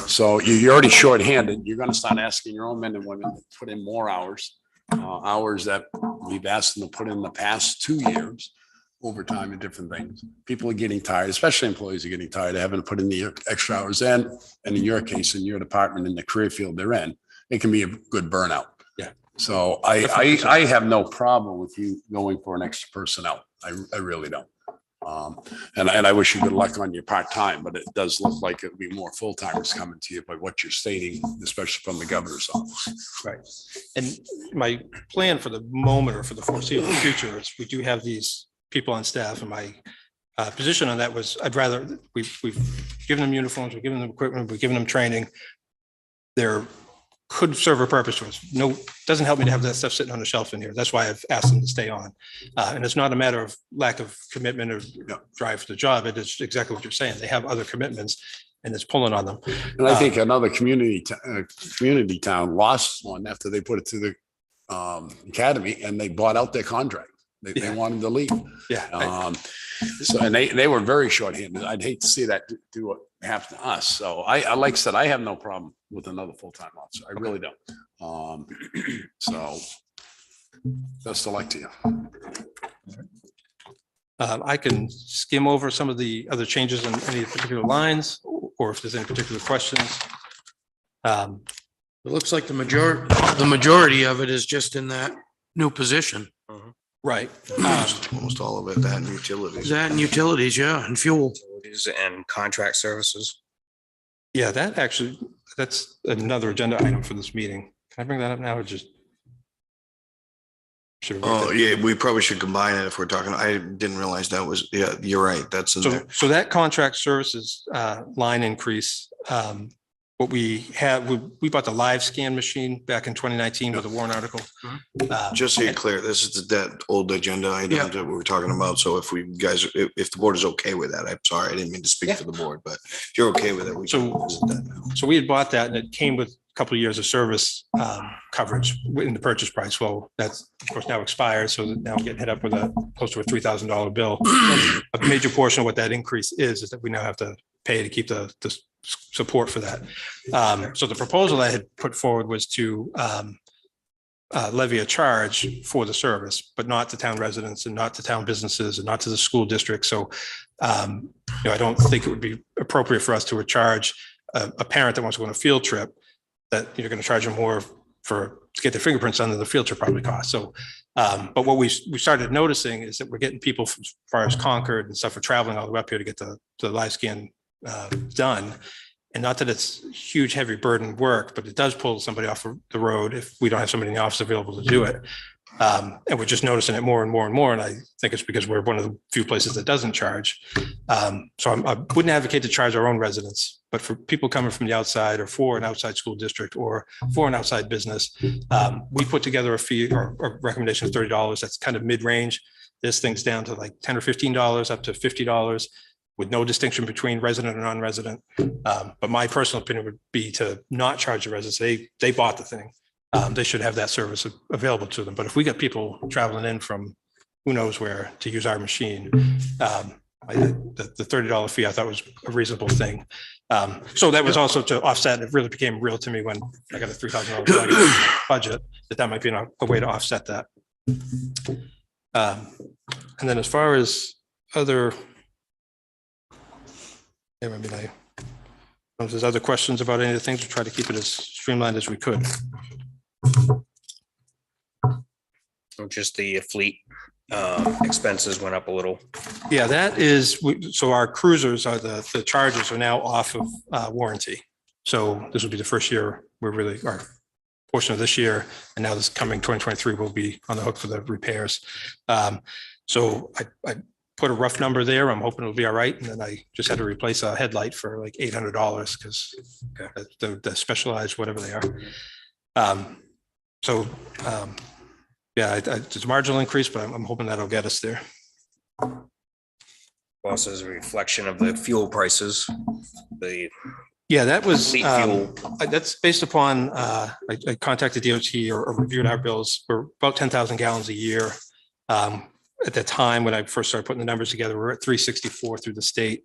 So you're already shorthanded. You're going to start asking your own men and women to put in more hours, hours that we've asked them to put in the past 2 years, overtime and different things. People are getting tired, especially employees are getting tired of having to put in the extra hours in. And in your case, in your department, in the career field they're in, it can be a good burnout. Yeah. So I have no problem with you going for an extra personnel. I really don't. And I wish you good luck on your part-time, but it does look like it'll be more full-timers coming to you by what you're stating, especially from the governor's office. Right. And my plan for the moment or for the foreseeable future is we do have these people on staff, and my position on that was I'd rather we've given them uniforms, we've given them equipment, we've given them training. They're could serve a purpose to us. No, doesn't help me to have that stuff sitting on the shelf in here. That's why I've asked them to stay on. And it's not a matter of lack of commitment or drive for the job. It is exactly what you're saying. They have other commitments and it's pulling on them. And I think another community town lost one after they put it to the academy and they bought out their contract. They wanted to leave. Yeah. So, and they were very shorthanded. I'd hate to see that do what happened to us. So I like I said, I have no problem with another full-time officer. I really don't. So best of luck to you. I can skim over some of the other changes in any particular lines, or if there's any particular questions. It looks like the majority of it is just in that new position. Right. Almost all of it, that and utilities. That and utilities, yeah, and fuel. Utilities and contract services. Yeah, that's another agenda item for this meeting. Can I bring that up now or just? Oh, yeah, we probably should combine it if we're talking. I didn't realize that was, yeah, you're right. That's in there. So that contract services line increase, what we have, we bought the live scan machine back in 2019 with a warrant article. Just so you're clear, this is that old agenda item that we were talking about. So if if the board is okay with that, I'm sorry, I didn't mean to speak for the board, but if you're okay with it, we can visit that now. So we had bought that and it came with couple of years of service coverage in the purchase price. Well, that's of course now expired, so that now we're getting hit up with a close to a $3,000 bill. And a major portion of what that increase is that we now have to pay to keep the support for that. So the proposal I had put forward was to levy a charge for the service, but not to town residents and not to town businesses and not to the school district. So I don't think it would be appropriate for us to charge a parent that wants to go on a field trip that you're going to charge them more to get their fingerprints on than the field trip probably costs. So, but what we started noticing is that we're getting people from as far as Concord and stuff for traveling all the way up here to get the live scan done. And not that it's huge, heavy burden work, but it does pull somebody off the road if we don't have somebody in the office available to do it. And we're just noticing it more and more and more. And I think it's because we're one of the few places that doesn't charge. So I wouldn't advocate to charge our own residents, but for people coming from the outside or for an outside school district or for an outside business, we put together a fee or recommendation of $30. That's kind of mid-range. This thing's down to like $10 or $15 up to $50 with no distinction between resident and non-resident. But my personal opinion would be to not charge the residents. They bought the thing. They should have that service available to them. But if we got people traveling in from who knows where to use our machine, the $30 fee I thought was a reasonable thing. So that was also to offset. It really became real to me when I got a $3,000 budget that might be a way to offset that. And then as far as other, if there's other questions about any of the things, we try to keep it as streamlined as we could. Just the fleet expenses went up a little. Yeah, that is, so our cruisers are the chargers are now off of warranty. So this will be the first year our portion of this year, and now this coming 2023 will be on the hook for the repairs. So I put a rough number there. I'm hoping it'll be all right. And then I just had to replace a headlight for like $800 because the specialized, whatever they are. Yeah, it's a marginal increase, but I'm hoping that'll get us there. Also as a reflection of the fuel prices, Yeah, that was, fleet fuel. that's based upon, I contacted DOT or reviewed our bills. We're about 10,000 gallons a year. At the time when I first started putting the numbers together, we're at 364 through the state.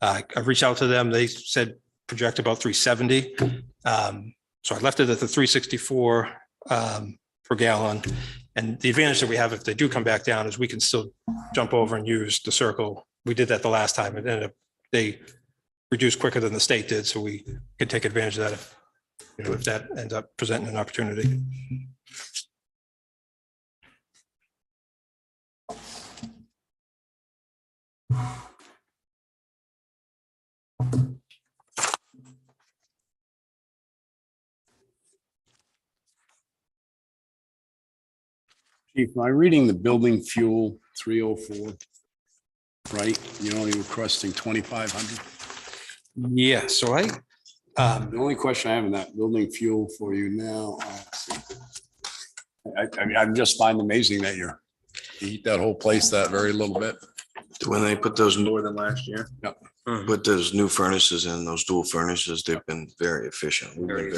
I reached out to them. They said project about 370. So I left it at the 364 per gallon. And the advantage that we have if they do come back down is we can still jump over and use the circle. We did that the last time. It ended up, they reduced quicker than the state did. So we could take advantage of that if that ends up presenting an opportunity. Chief, am I reading the building fuel 304? Right? You're only requesting 2,500? Yeah, so The only question I have in that building fuel for you now, I just find amazing that you heat that whole place that very little bit. When they put those More than last year. Yep. Put those new furnaces in, those dual furnaces, they've been very efficient. We've been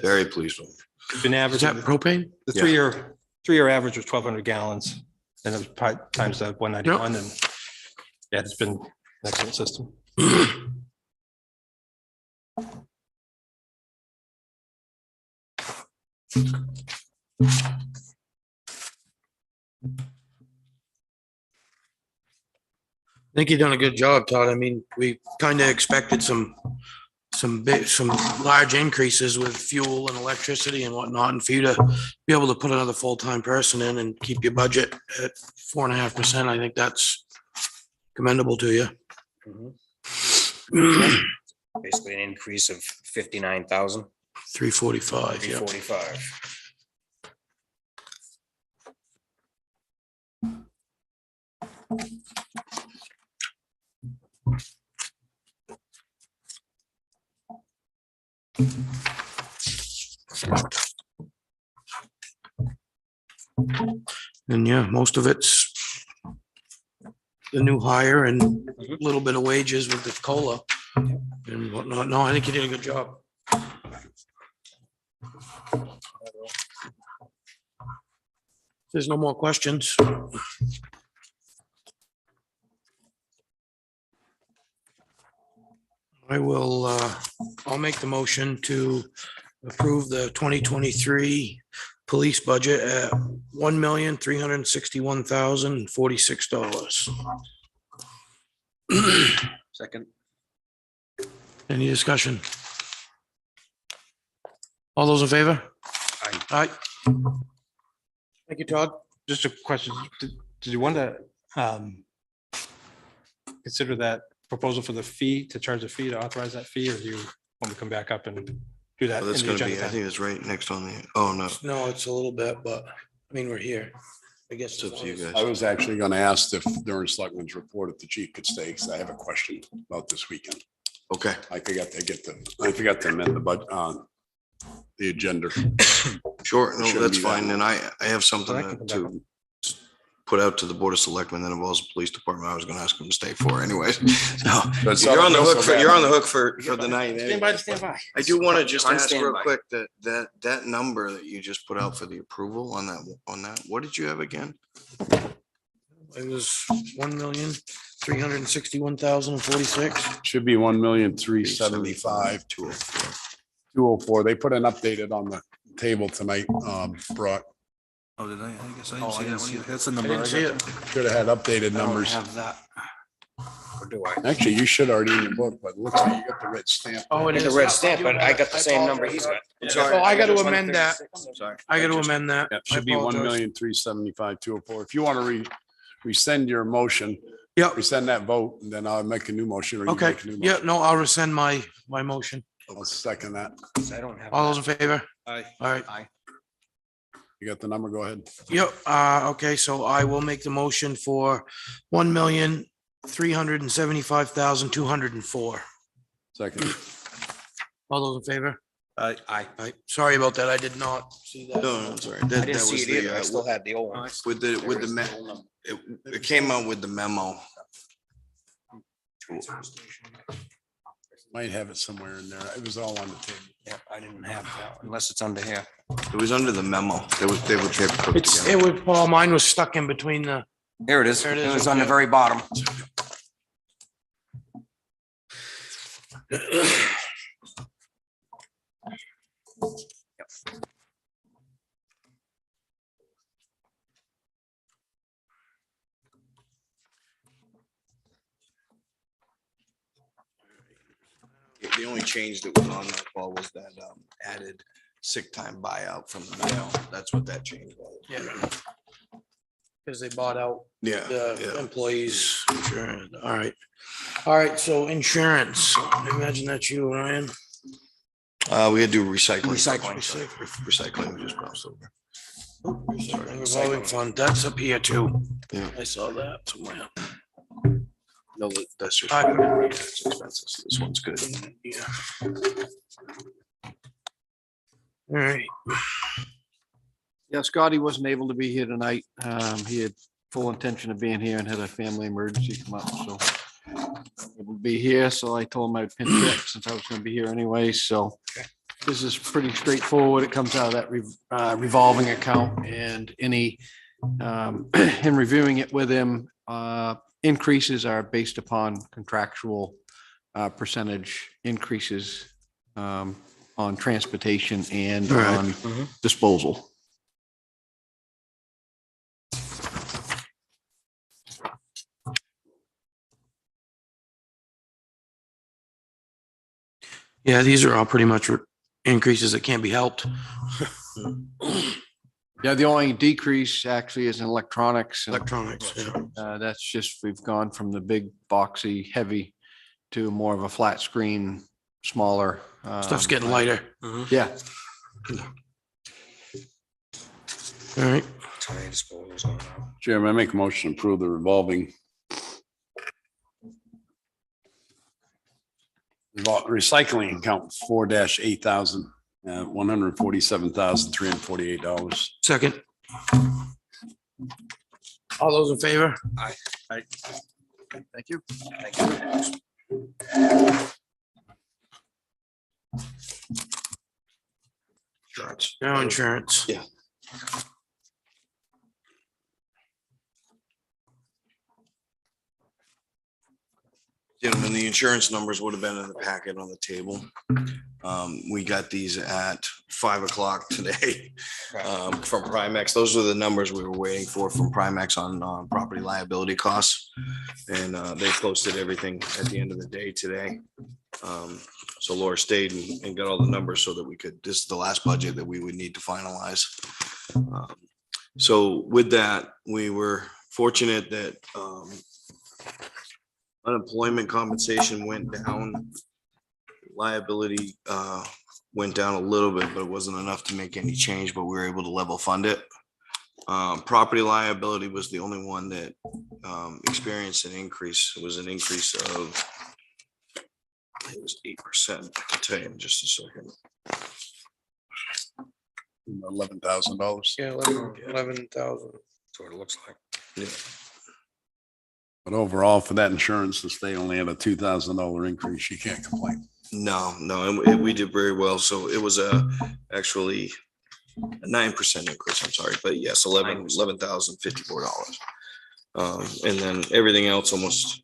very pleased with them. been Is averaging, that propane? the Yeah. three-year average was 1,200 gallons. And it was times the 191 and yeah, it's been an excellent system. I think you've done a good job, Todd. I mean, we kind of expected some large increases with fuel and electricity and whatnot, and for you to be able to put another full-time person in and keep your budget at 4.5%, I think that's commendable to you. Basically an increase of 59,000, 345, yeah. 345. And yeah, most of it's the new hire and a little bit of wages with the COLA and whatnot. No, I think you did a good job. There's no more questions. I'll make the motion to approve the 2023 police budget at $1,361,046. Second. Any discussion? All those in favor? Aye. Thank you, Todd. Just a question. Did you want to consider that proposal for the fee, to charge a fee, to authorize that fee, or do you want to come back up and do that? Oh, that's in the gonna be, agenda I time? think it's right next on the, oh, no, No, it's a little bit, but I mean, we're here. I guess. it's up to you I guys. was actually going to ask if during Selectmen's report, if the chief could stay, because I have a question about this weekend. Okay, I forgot to amend the agenda. sure. No, Shouldn't that's be that fine. And I have something Well, I can to put out to the Board of Selectmen that involves the police department. I was gonna ask them to stay for anyways. So But you're on the hook for, bad. you're on the hook for the night. Stand by to stand by. I do want to just On ask real standby. quick that number that you just put out for the approval on that, what did you have again? It was $1,361,046. Should be 1,375,204. 204. They put an updated on the table tonight, Brock. Oh, did I? I guess I Oh, didn't see I didn't that see one. that. That's the I number. didn't see it. Should have had updated I don't numbers. have that. Or do I? Actually, you should already in your book, but it looks like you got the red stamp. Oh, it Get is. the red stamp, but I got the same number he's got. So I got to amend that. Sorry. I got to amend that. Yeah, I should be apologize. 1,375,204. If you want to rescind your motion, Yep. rescind that vote, and then I'll make a new motion. Or you Okay. make a new Yeah, motion. no, I'll rescind my motion. I'll second that. I don't have. All those that. in favor? Aye. All right. You got the number? Go ahead. Yep. Okay, so I will make the motion for $1,375,204. Second. All those in favor? Aye. Aye. Sorry about that. I did not see that. No, no, sorry. I That didn't see was it either. I the, still had the old one. with the, it came out with the memo. Might have it somewhere in there. It was all on the table. Yeah, I didn't have that unless it's under here. It was under the memo. They were paper clipped It's, together. it would, Paul, mine was stuck in between the, Here it is. There it It is, was on the okay. very bottom. The only change that was on that call was that added sick time buyout from the memo. That's what that change was. yeah. Because they bought out Yeah, the yeah. employees' insurance. All right. All right, so insurance. I imagine that's you, Ryan. We had to do recycling. Recycling. Recycling, we just crossed over. Revolving fund, that's up here too. Yeah. I saw that somewhere. No, that's just. I- It's expenses. This one's good. Yeah. All right. Yeah, Scotty wasn't able to be here tonight. He had full intention of being here and had a family emergency come up, so he would be here, so I told him I'd pinch it since I was gonna be here anyway, so this is pretty straightforward. It comes out of that revolving account, and any him reviewing it with him, increases are based upon contractual percentage increases on transportation and Right. on disposal. Yeah, these are all pretty much increases that can't be helped. Yeah, the only decrease actually is in electronics. and, Electronics, yeah. That's just, we've gone from the big boxy heavy to more of a flat screen, smaller. Stuff's getting lighter. Yeah, All right. Tire disposals on now. Chairman, I make a motion to approve the revolving recycling account 4-8,000, $147,348. Second. All those in favor? thank you. Thank you. insurance. No insurance. Yeah. Gentlemen, the insurance numbers would have been in the packet on the table. We got these at 5 o'clock today from Primex. Those are the numbers we were waiting for from Primex on property liability costs. And they posted everything at the end of the day today. So Laura stayed and got all the numbers so that we could, this is the last budget that we would need to finalize. So with that, we were fortunate that unemployment compensation went down. Liability went down a little bit, but it wasn't enough to make any change, but we were able to level fund it. Property liability was the only one that experienced an increase. It was an increase of, I think it was 8%. I'll tell you in just a second. $11,000. Yeah, 11,000. That's what it looks like. Yeah. But overall, for that insurance, the state only had a $2,000 increase. You can't complain. No, and we did very well. So it was actually a 9% increase. I'm sorry, but yes, $11,054. And then everything else almost.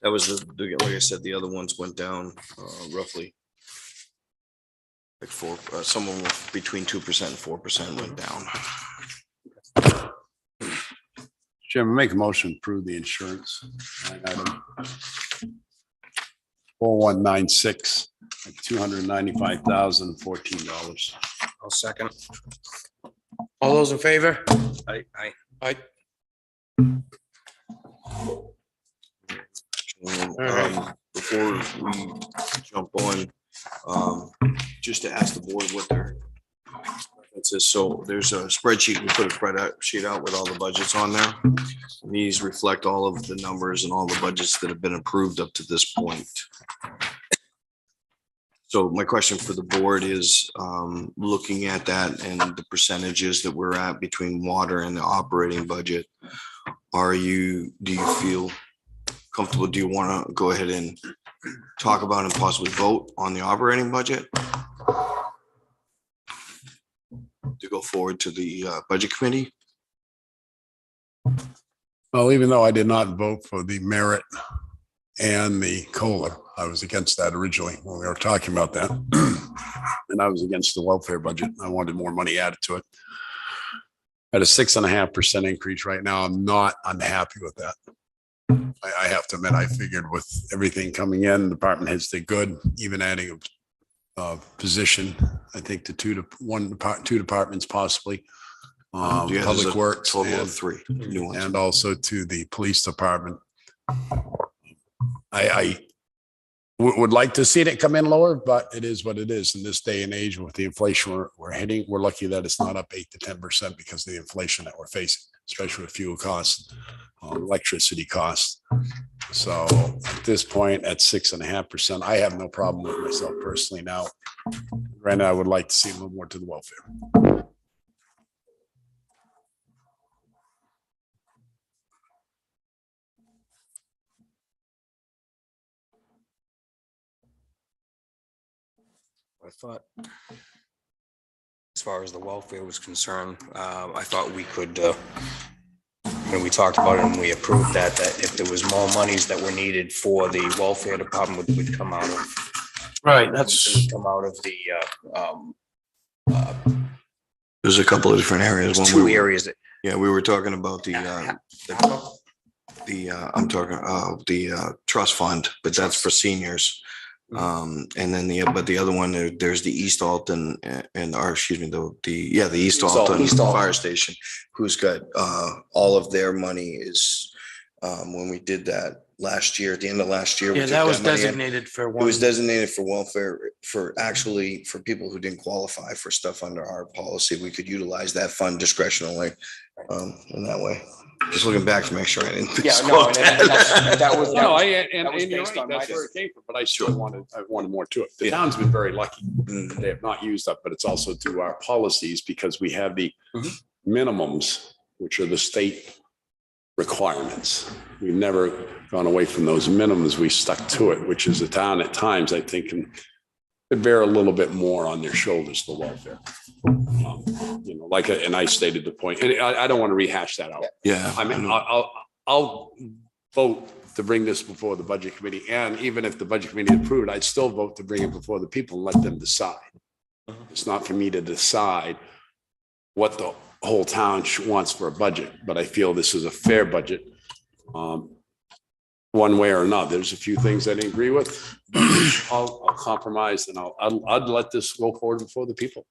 That was like I said, the other ones went down roughly like someone between 2% and 4% went down. Chairman, make a motion to approve the insurance line item 4196 at $295,014. I'll second. All those in favor? I, Aye. Before we jump on, just to ask the board what their preference is. So there's a spreadsheet, we put a spreadsheet out with all the budgets on there. And these reflect all of the numbers and all the budgets that have been approved up to this point. So my question for the board is, looking at that and the percentages that we're at between water and the operating budget, do you feel comfortable? Do you want to go ahead and talk about and possibly vote on the operating budget to go forward to the budget committee? Well, even though I did not vote for the merit and the COLA, I was against that originally when we were talking about that. And I was against the welfare budget. I wanted more money added to it. At a 6.5% increase right now, I'm not unhappy with that. I have to admit, I figured with everything coming in, department heads did good, even adding a position, I think to two departments possibly. Yeah, there's Public a Works total and, of 3 new ones. and also to the police department. I would like to see it come in lower, but it is what it is in this day and age with the inflation we're hitting. We're lucky that it's not up 8 to 10% because of the inflation that we're facing, especially with fuel costs, electricity costs. So at this point, at 6.5%, I have no problem with myself personally. Now, right now, I would like to see a little more to the welfare. I thought, as far as the welfare was concerned, I thought we could, when we talked about it and we approved that if there was more monies that were needed for the welfare department would come out of. Right, It that's, would come out of the, There's a couple of different areas. there's One two we were- areas that. Yeah, we were talking about I'm talking the trust fund, but that's for seniors. And then the other one, there's the East Alton or excuse me, the East Alton Fire Station, who's got all of their money is when we did that last year, at the end of last year. we yeah, took that was money in. designated for It one. was designated for welfare for people who didn't qualify for stuff under our policy. We could utilize that fund discretionally in that way. Just looking back to make sure I didn't. Yeah, no, misquote that was. No, that was based on my that's where it came from, but I still Sure. I wanted more to it. The Yeah. town's been very lucky. Mm. They have not used up, but it's also to our policies because we have the Mhm. minimums, which are the state requirements. We've never gone away from those minimums. We stuck to it, which is the town at times, I think, can bear a little bit more on their shoulders, the welfare. You know, like, and I stated the point, and I don't want to rehash that out. Yeah. I mean, know. I'll vote to bring this before the budget committee, and even if the budget committee approved, I'd still vote to bring it before the people and let them decide. It's not for me to decide what the whole town wants for a budget, but I feel this is a fair budget. One way or another, there's a few things I didn't agree with. I'll compromise and I'd let this go forward before the people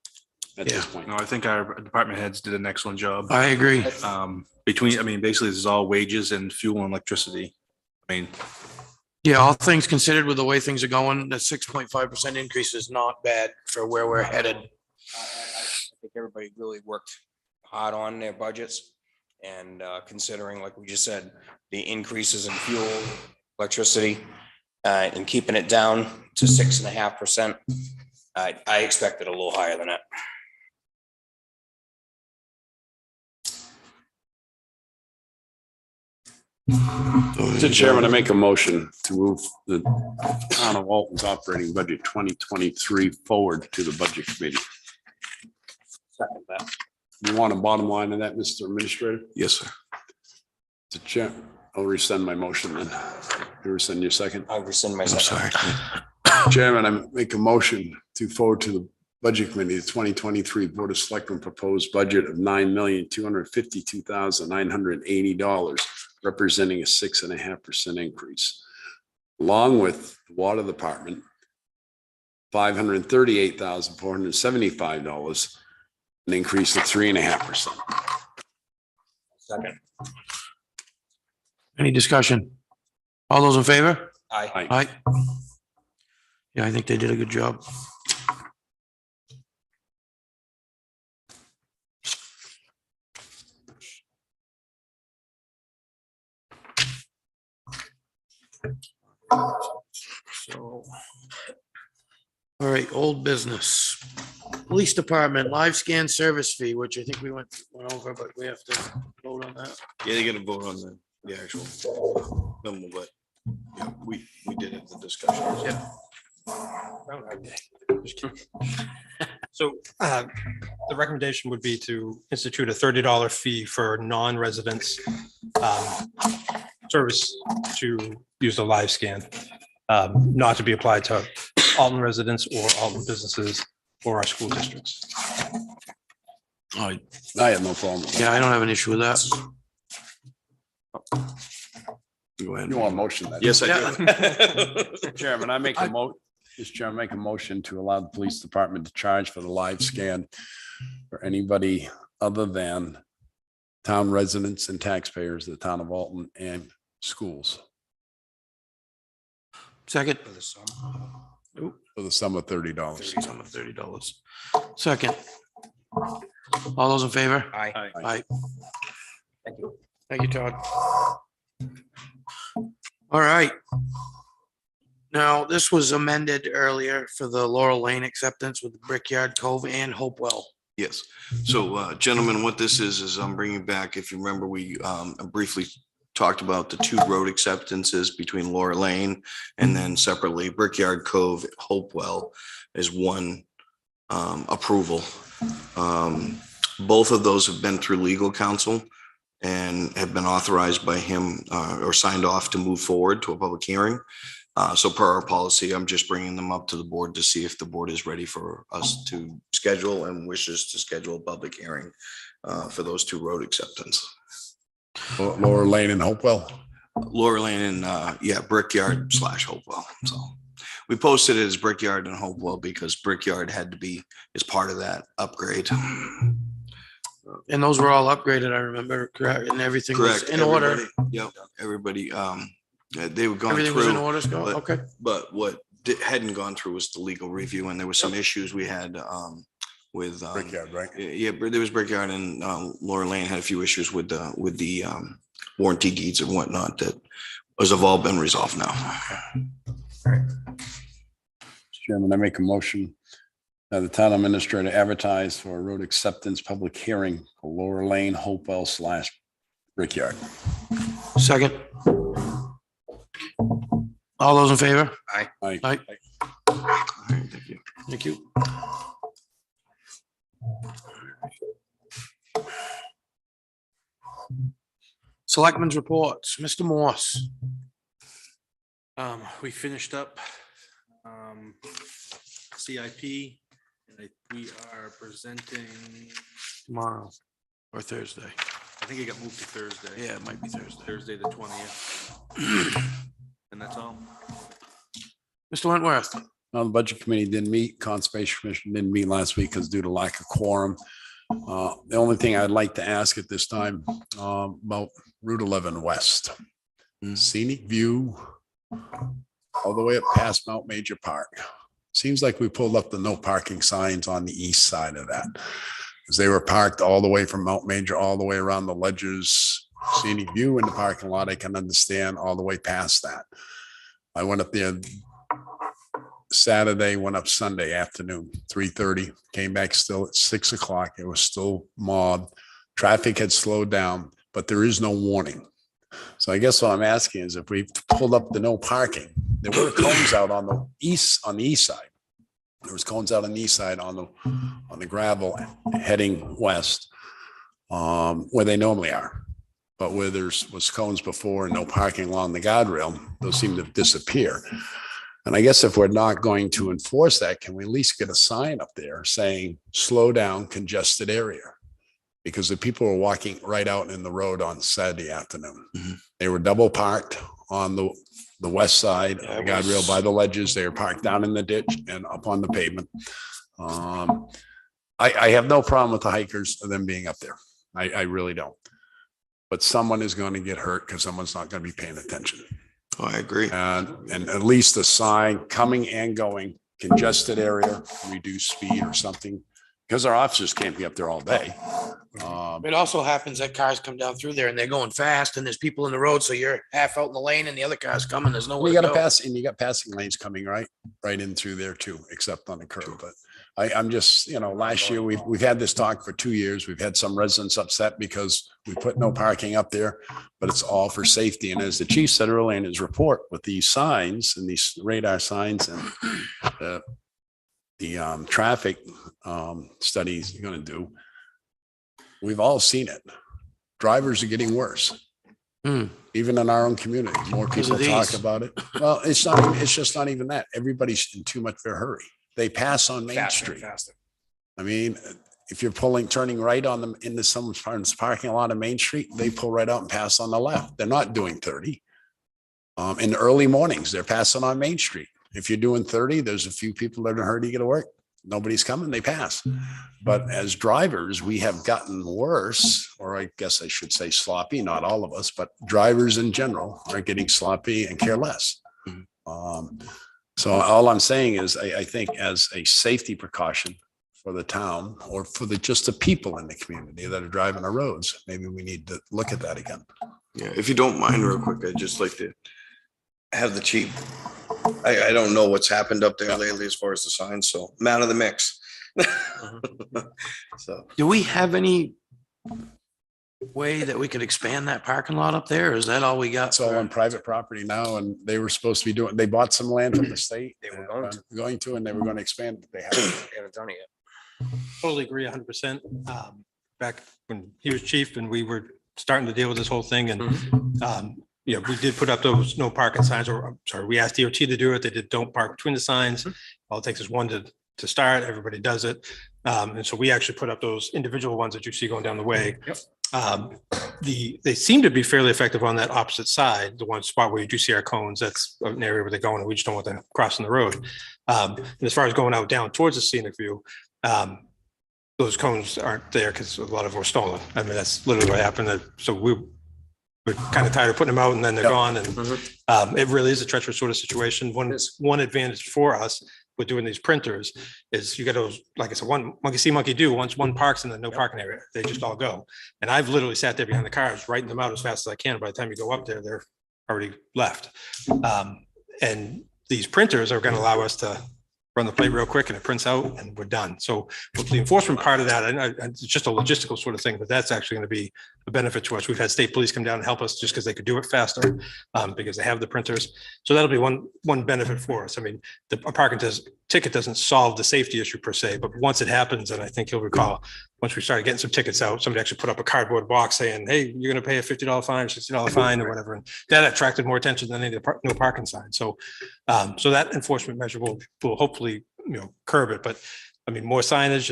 at this point. No, I think our department heads did an excellent job. I agree. Basically, this is all wages and fuel and electricity. I mean, Yeah, all things considered with the way things are going, the 6.5% increase is not bad for where we're headed. I think everybody really worked hard on their budgets. And considering, like we just said, the increases in fuel, electricity, and keeping it down to 6.5%, I expected a little higher than that. Mr. Chairman, I make a motion to move the town of Alton's operating budget 2023 forward to the budget committee. Second that. You want a bottom line of that, Mr. Administrator? Yes, sir. Mr. Chair, I'll rescind my motion then. You rescind your second? I'll rescind my I'm second. sorry. Chairman, I make a motion to forward to the budget committee, the 2023 Board of Selectmen proposed budget of $9,252,980, representing a 6.5% increase. Along with the water department, $538,475, an increase of 3.5%. Second. Any discussion? All those in favor? Aye. Aye. Yeah, I think they did a good job. So, all right, old business. Police Department live scan service fee, which I think we went over, but we have to vote on that. Yeah, they gotta vote on the actual memo, but yeah, we did have the discussion. Yeah. So the recommendation would be to institute a $30 fee for non-residents service to use the live scan, not to be applied to Alton residents or Alton businesses or our school districts. I have no problem. with that. Yeah, I don't have an issue with that. Go ahead. You want a motion? then? Yes, I do. Mr. Chairman, I make a motion to allow the police department to charge for the live scan for anybody other than town residents and taxpayers, the town of Alton and schools Second. For the sum. for the sum of $30. $30. Second. All those in favor? Aye. Aye. Thank you. Thank you, Todd. All right. Now, this was amended earlier for the Laurel Lane acceptance with Brickyard Cove and Hopewell. Yes. So, gentlemen, what this is I'm bringing back, if you remember, we briefly talked about the two road acceptances between Laura Lane and then separately Brickyard Cove, Hopewell is one approval. Both of those have been through legal counsel and have been authorized by him or signed off to move forward to a public hearing. So per our policy, I'm just bringing them up to the board to see if the board is ready for us to schedule and wishes to schedule a public hearing for those two road acceptance. Lower Lane and Hopewell. Laura Lane and Brickyard / Hopewell. So we posted it as Brickyard and Hopewell because Brickyard had to be as part of that upgrade. And those were all upgraded, I remember, correct? And everything was Correct. in order. Everybody- Yep, everybody, they were going Everything was in through, order, Scott? but- Okay. but what hadn't gone through was the legal review and there were some issues we had with. Brickyard, right? Yeah, but there was Brickyard and Laura Lane had a few issues with the warranty deeds and whatnot that have all been resolved now. Mr. Chairman, I make a motion that the town administrator advertise for a road acceptance public hearing for Lower Lane, Hopewell / Brickyard. Second. All those in favor? Aye. Aye. All right, thank you. Thank you. Selectmen's reports, Mr. Morse. We finished up CIP, and we are presenting, Tomorrow or Thursday. I think it got moved to Thursday. Yeah, it might be Thursday. Thursday, the 20th. And that's all. Mr. Wentworth. The budget committee didn't meet, conservation commission didn't meet last week because due to lack of quorum. The only thing I'd like to ask at this time, about Route 11 West. Scenic view all the way up past Mount Major Park. Seems like we pulled up the no parking signs on the east side of that. Because they were parked all the way from Mount Major, all the way around the ledges, scenic view in the parking lot. I can understand all the way past that. I went up there Saturday, went up Sunday afternoon, 3:30, came back still at 6 o'clock. It was still mobbed. Traffic had slowed down, but there is no warning. So I guess what I'm asking is if we pulled up the no parking, there were cones out on the east side. There was cones out on the east side on the gravel heading west, where they normally are. But where was cones before and no parking along the guardrail, those seem to disappear. And I guess if we're not going to enforce that, can we at least get a sign up there saying, slow down, congested area? Because the people were walking right out in the road on Saturday afternoon. They were double parked on the west side of the guardrail by the ledges. They were parked down in the ditch and up on the pavement. I have no problem with the hikers, them being up there. I really don't. But someone is going to get hurt because someone's not going to be paying attention. Oh, I agree. And at least a sign coming and going, congested area, reduce speed or something, because our officers can't be up there all day. It also happens that cars come down through there and they're going fast and there's people in the road. So you're half out in the lane and the other car's coming. There's nowhere You to got to go. pass, and you got passing lanes coming right in through there too, except on the curb. But I'm just, last year we've had this talk for 2 years. We've had some residents upset because we put no parking up there, but it's all for safety. And as the chief said earlier in his report, with these signs and these radar signs and the traffic studies you're going to do, we've all seen it. Drivers are getting worse. Even in our own community, more people talk about it. Well, it's just not even that. Everybody's in too much of a hurry. They pass on Main Street. I mean, if you're turning right on them into someone's parking lot of Main Street, they pull right out and pass on the left. They're not doing 30. In the early mornings, they're passing on Main Street. If you're doing 30, there's a few people that are in a hurry to get to work. Nobody's coming, they pass. But as drivers, we have gotten worse, or I guess I should say sloppy, not all of us, but drivers in general are getting sloppy and careless. So all I'm saying is I think as a safety precaution for the town or for just the people in the community that are driving our roads, maybe we need to look at that again. Yeah, if you don't mind real quick, I'd just like to have the chief. I don't know what's happened up there lately as far as the signs, so I'm out of the mix. So, Do we have any way that we could expand that parking lot up there? Or is that all we got? It's all on private property now, and they were supposed to be they bought some land from the state. They were going to, and they were going to expand. But they haven't. done it yet. Totally agree 100%. Back when he was chief and we were starting to deal with this whole thing and, we did put up those no parking signs, or I'm sorry, we asked DOT to do it. They did don't park between the signs. All it takes is one to start. Everybody does it. And so we actually put up those individual ones that you see going down the way. They seem to be fairly effective on that opposite side, the one spot where you do see our cones. That's an area where they're going and we just don't want them crossing the road. And as far as going out down towards the scenic view, those cones aren't there because a lot of them were stolen. I mean, that's literally what happened. So we're kind of tired of putting them out and then they're gone. And it really is a treacherous sort of situation. One advantage for us with doing these printers is you get those, like I said, one monkey see, monkey do. Once one parks in the no parking area, they just all go. And I've literally sat there behind the cars, writing them out as fast as I can. By the time you go up there, they're already left. And these printers are going to allow us to run the plate real quick and it prints out and we're done. So with the enforcement part of that, it's just a logistical sort of thing, but that's actually going to be a benefit to us. We've had state police come down and help us just because they could do it faster, because they have the printers. So that'll be one benefit for us. I mean, a parking ticket doesn't solve the safety issue per se, but once it happens, and I think you'll recall, once we started getting some tickets out, somebody actually put up a cardboard box saying, hey, you're going to pay a $50 fine, $60 fine or whatever. And that attracted more attention than any of the no parking signs. So, so that enforcement measure will hopefully, curb it. But I mean, more signage,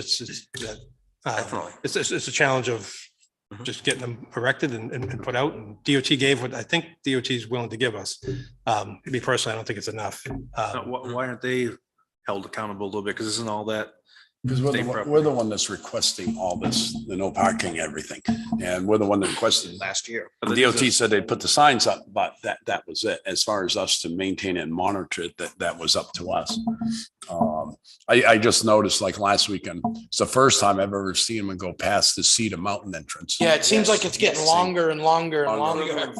Definitely. it's a challenge of just getting them erected and put out. And DOT gave what I think DOT is willing to give us. Me personally, I don't think it's enough. Why aren't they held accountable a little bit? Because isn't all that? Because we're the one that's requesting all this, the no parking, everything. And we're the one that requested. Last year. The DOT said they'd put the signs up, but that was it. As far as us to maintain and monitor it, that was up to us. I just noticed like last weekend, it's the first time I've ever seen them go past the Cedar Mountain entrance. Yeah, it seems like it's getting longer and longer and longer.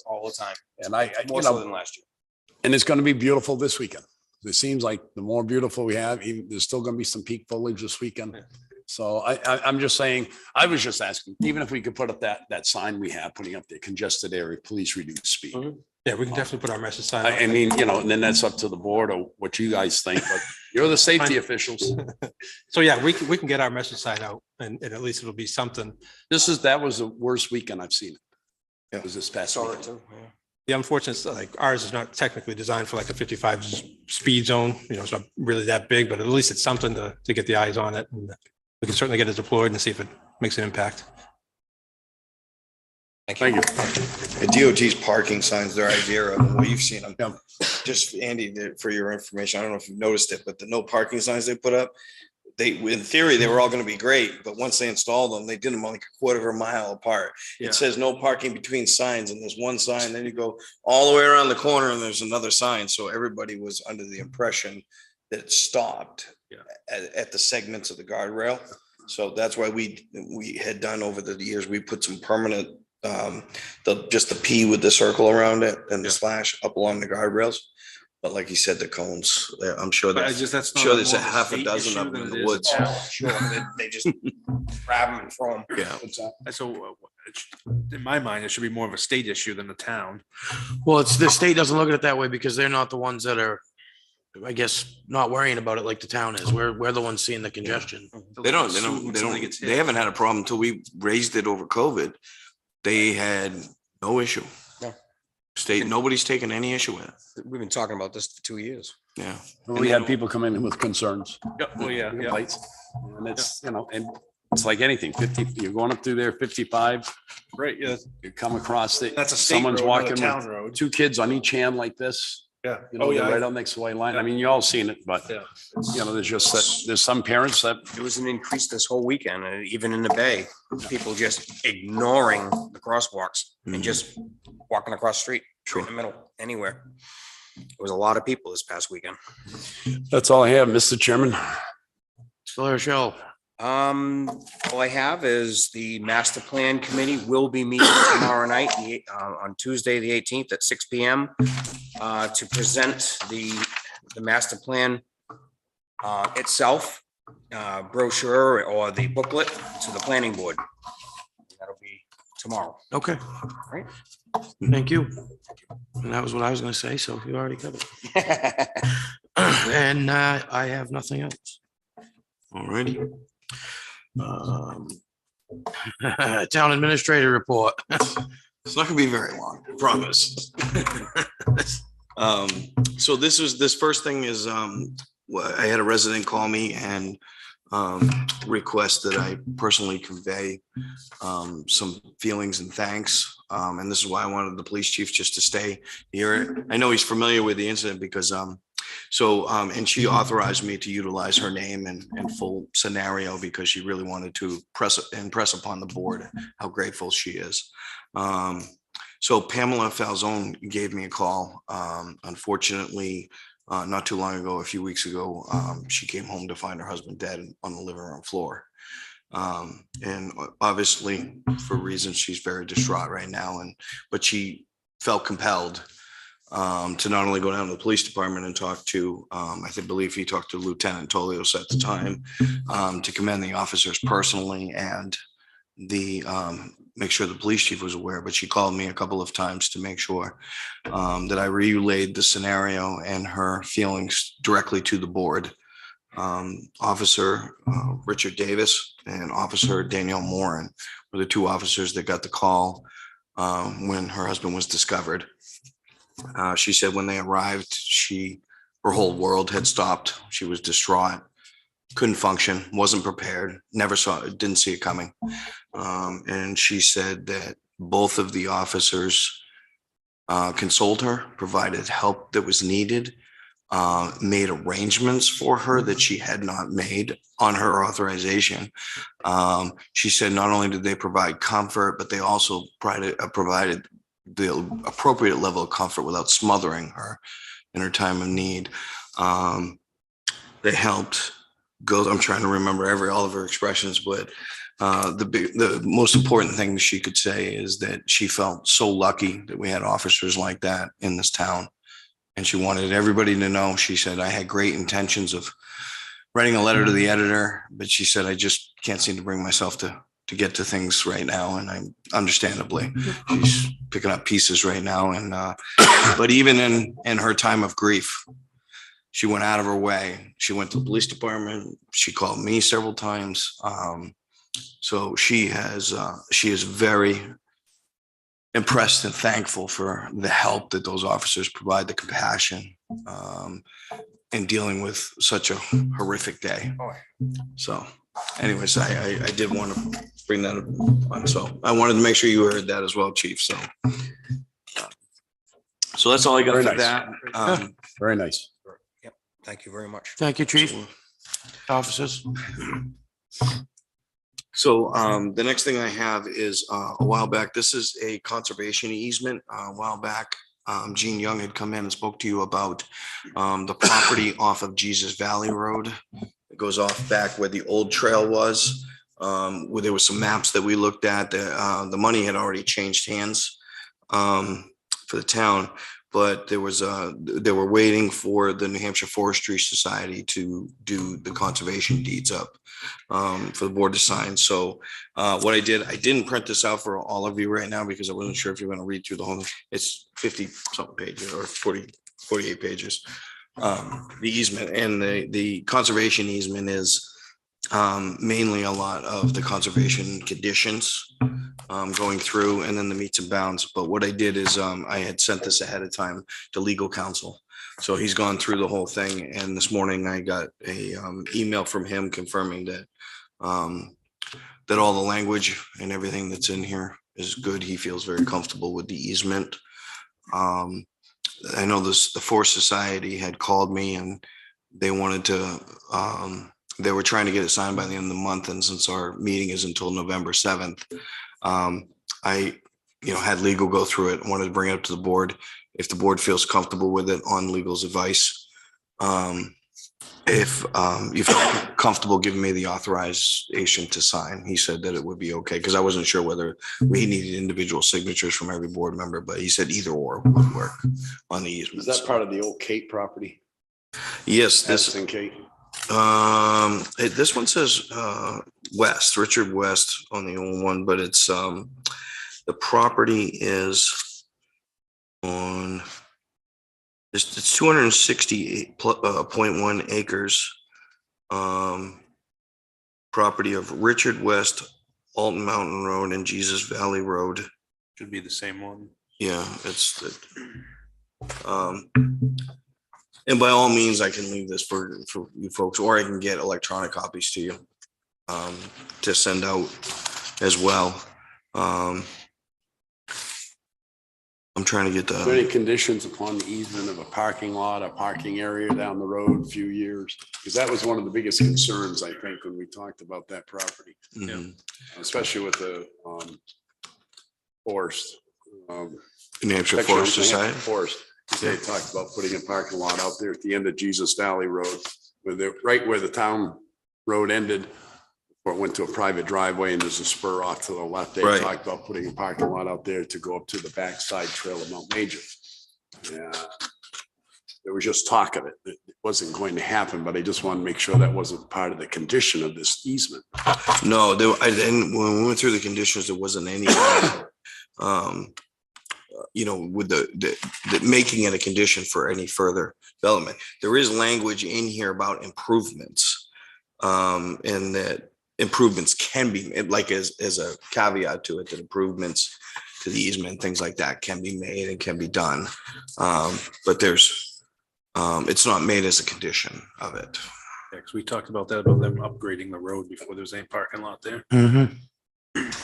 All the time. And I More so than last year. and it's going to be beautiful this weekend. It seems like the more beautiful we have, there's still going to be some peak foliage this weekend. So I'm just saying, I was just asking, even if we could put up that sign we have, putting up the congested area, please reduce speed. Yeah, we can definitely put our message sign. I mean, and then that's up to the board or what you guys think, but you're the safety officials. So yeah, we can get our message sign out and at least it'll be something. That was the worst weekend I've seen it. Yeah. It was this past Saw it weekend. too. Yeah. The unfortunate, like ours is not technically designed for like a 55 speed zone, it's not really that big, but at least it's something to get the eyes on it. And we can certainly get it deployed and see if it makes an impact. Thank you. And DOT's parking signs, their idea of them, well, you've seen them. Just Andy, for your information, I don't know if you've noticed it, but the no parking signs they put up, in theory, they were all going to be great, but once they installed them, they did them like a quarter of a mile apart. Yeah. It says no parking between signs, and there's one sign, then you go all the way around the corner and there's another sign. So everybody was under the impression that it stopped at the segments of the guardrail. So that's why we had done over the years, we put some permanent, just the P with the circle around it and the slash up along the guardrails. But like you said, the cones, I'm sure But that, that's not sure there's more a of half a state dozen issue of them than in it the is woods. Sure. They just grab them and throw them. Yeah. So in my mind, it should be more of a state issue than the town. Well, the state doesn't look at it that way because they're not the ones that are, I guess, not worrying about it like the town is. We're the ones seeing the congestion. They haven't had a problem until we raised it over COVID. They had no issue. No. State, nobody's taken any issue with it. We've been talking about this for 2 years. Yeah. We had people come in with concerns. Well, yeah. Complaints. And it's, and it's like anything, 50, you're going up through there, 55, Right, yeah. you come across it. That's a state Someone's road, not a walking town with road. two kids on each hand like this. Yeah. They're right up next to the white line. I mean, you all seen it, but Yeah. there's just that, there's some parents that, There was an increase this whole weekend, even in the bay, people just ignoring the crosswalks and just walking across the street, in the middle, anywhere. There was a lot of people this past weekend. that's all I have, Mr. Chairman. Still show. All I have is the master plan committee will be meeting tomorrow night, on Tuesday, the 18th at 6 p.m. To present the master plan itself, brochure or the booklet to the planning board. That'll be tomorrow. Okay. Right. Thank you. And that was what I was going to say. So you already covered it. And I have nothing else. Alrighty. Town administrator report. It's not gonna be very long, I promise. So this first thing is, I had a resident call me and request that I personally convey some feelings and thanks. And this is why I wanted the police chief just to stay here. I know he's familiar with the incident because and she authorized me to utilize her name and full scenario because she really wanted to impress upon the board how grateful she is. So Pamela Falzone gave me a call. Unfortunately, not too long ago, a few weeks ago, she came home to find her husband dead on the living room floor. And obviously for reasons she's very distraught right now, but she felt compelled to not only go down to the police department and talk to, believe he talked to Lieutenant Tolios at the time, to commend the officers personally and make sure the police chief was aware, but she called me a couple of times to make sure that I relayed the scenario and her feelings directly to the board. Officer Richard Davis and Officer Danielle Moran were the two officers that got the call when her husband was discovered. She said when they arrived, her whole world had stopped. She was distraught, couldn't function, wasn't prepared, didn't see it coming. And she said that both of the officers consoled her, provided help that was needed, made arrangements for her that she had not made on her authorization. She said not only did they provide comfort, but they also provided the appropriate level of comfort without smothering her in her time of need. They helped go. I'm trying to remember all of her expressions, but the most important thing she could say is that she felt so lucky that we had officers like that in this town. And she wanted everybody to know. She said, I had great intentions of writing a letter to the editor, but she said, I just can't seem to bring myself to get to things right now. And I'm understandably, she's picking up pieces right now. And, but even in her time of grief, she went out of her way. She went to the police department. She called me several times. So she is very impressed and thankful for the help that those officers provide, the compassion, in dealing with such a horrific day. So anyways, I did want to bring that up. So I wanted to make sure you heard that as well, Chief. So that's all I got Very for nice. that. Very nice. Yep. Thank you very much. Thank you, chief. Officers. So the next thing I have is a while back, this is a conservation easement. A while back, Gene Young had come in and spoke to you about the property off of Jesus Valley Road. It goes off back where the old trail was, where there were some maps that we looked at. The money had already changed hands for the town, but they were waiting for the New Hampshire Forestry Society to do the conservation deeds up for the board to sign. So what I didn't print this out for all of you right now because I wasn't sure if you're going to read through the whole. It's 50 something pages or 48 pages. The easement and the conservation easement is mainly a lot of the conservation conditions going through, and then the meets and bounds. But what I did is I had sent this ahead of time to legal counsel. So he's gone through the whole thing. And this morning I got a email from him confirming that that all the language and everything that's in here is good. He feels very comfortable with the easement. I know the Forest Society had called me and they wanted to, they were trying to get it signed by the end of the month. And since our meeting is until November 7th, I had legal go through it, wanted to bring it up to the board. If the board feels comfortable with it on legal's advice, if you feel comfortable giving me the authorization to sign, he said that it would be okay. Cause I wasn't sure whether we needed individual signatures from every board member, but he said either or would work on the easement. Is that part of the old Kate property? Yes, this Addison Kate. This one says West, Richard West on the old one, but it's the property is on it's 268.1 acres. Property of Richard West, Alton Mountain Road and Jesus Valley Road. Should be the same one. Yeah, it's and by all means, I can leave this for you folks, or I can get electronic copies to you to send out as well. I'm trying to get Are there any conditions upon the easement of a parking lot, a parking area down the road a few years? Because that was one of the biggest concerns, I think, when we talked about that property, especially with the forest. New Hampshire Forest Society. Forest. They talked about putting a parking lot out there at the end of Jesus Valley Road, right where the town road ended, or it went to a private driveway and there's a spur off to the left. They Right. talked about putting a parking lot out there to go up to the backside trail of Mount Major. Yeah. There was just talk of it. It wasn't going to happen, but I just want to make sure that wasn't part of the condition of this easement. No, I didn't, when we went through the conditions, there wasn't any, with the making it a condition for any further development. There is language in here about improvements. And that improvements can be, like as a caveat to it, that improvements to the easement, things like that can be made and can be done. But it's not made as a condition of it. Yeah, 'cause we talked about that, about them upgrading the road before there was any parking lot there. It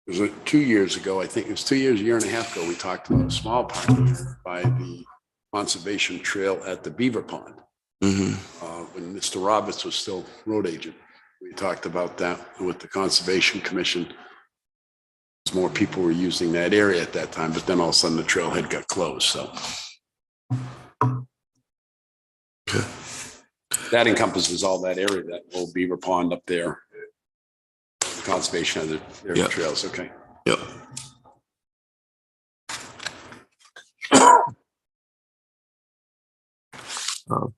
was 2 years ago, I think it was 2 years, a year and a half ago, we talked about a small parking by the conservation trail at the Beaver Pond. When Mr. Roberts was still road agent, we talked about that with the Conservation Commission. More people were using that area at that time, but then all of a sudden the trailhead got closed, so. That encompasses all that area, that old Beaver Pond up there. The conservation of the area trails, okay. Yep.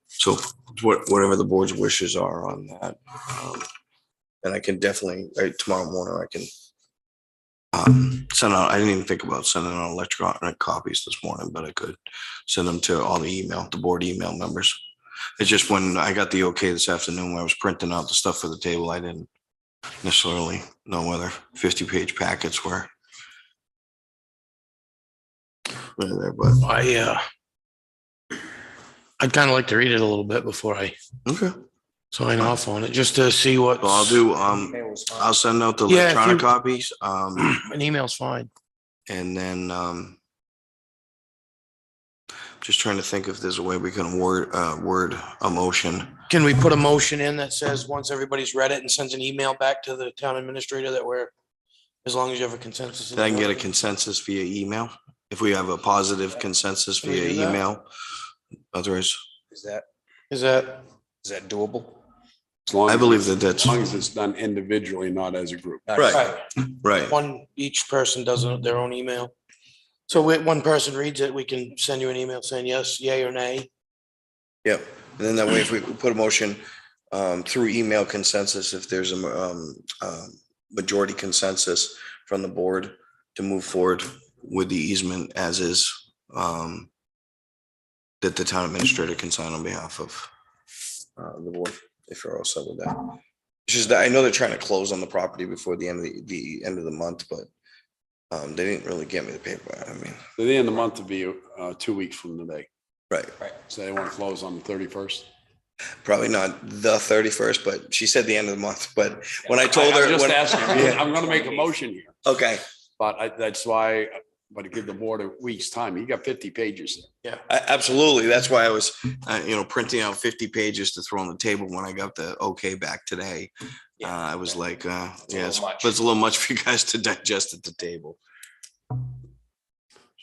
So whatever the board's wishes are on that. And I can definitely, tomorrow morning, I can send out, I didn't even think about sending out electronic copies this morning, but I could send them to all the board email members. It's just when I got the okay this afternoon, when I was printing out the stuff for the table, I didn't necessarily know whether 50-page packets were there, but I'd kind of like to read it a little bit before I okay. sign off on it, just to see what. So I'll do, I'll send out the Yeah, if electronic you- copies, An email's fine. and then, just trying to think if there's a way we can word a motion. Can we put a motion in that says, once everybody's read it and sends an email back to the town administrator, that as long as you have a consensus. That I can get a consensus via email, if we have a positive consensus Can we via do that? email. Otherwise, Is that Is that, doable? As long I as believe it's- that that's As long as it's done individually, not as a group. right, right. each person does their own email? So one person reads it, we can send you an email saying yes, yay or nay. Yep. And then that way, if we put a motion through email consensus, if there's a majority consensus from the board to move forward with the easement as is, that the town administrator can sign on behalf of the board, if you're all set with that. It's just that I know they're trying to close on the property before the end of the end of the month, but they didn't really get me the paper. I mean, The end of the month would be 2 weeks from today. right. So they want to close on the 31st. Probably not the 31st, but she said the end of the month. But when I told her, I'm just when- asking, Yeah. I'm going to make a motion here, Okay, but that's why, but to give the board a week's time. You got 50 pages. absolutely. That's why I was, printing out 50 pages to throw on the table when I got the okay back today. I was like, yeah, it's a little much for you guys to digest at the table.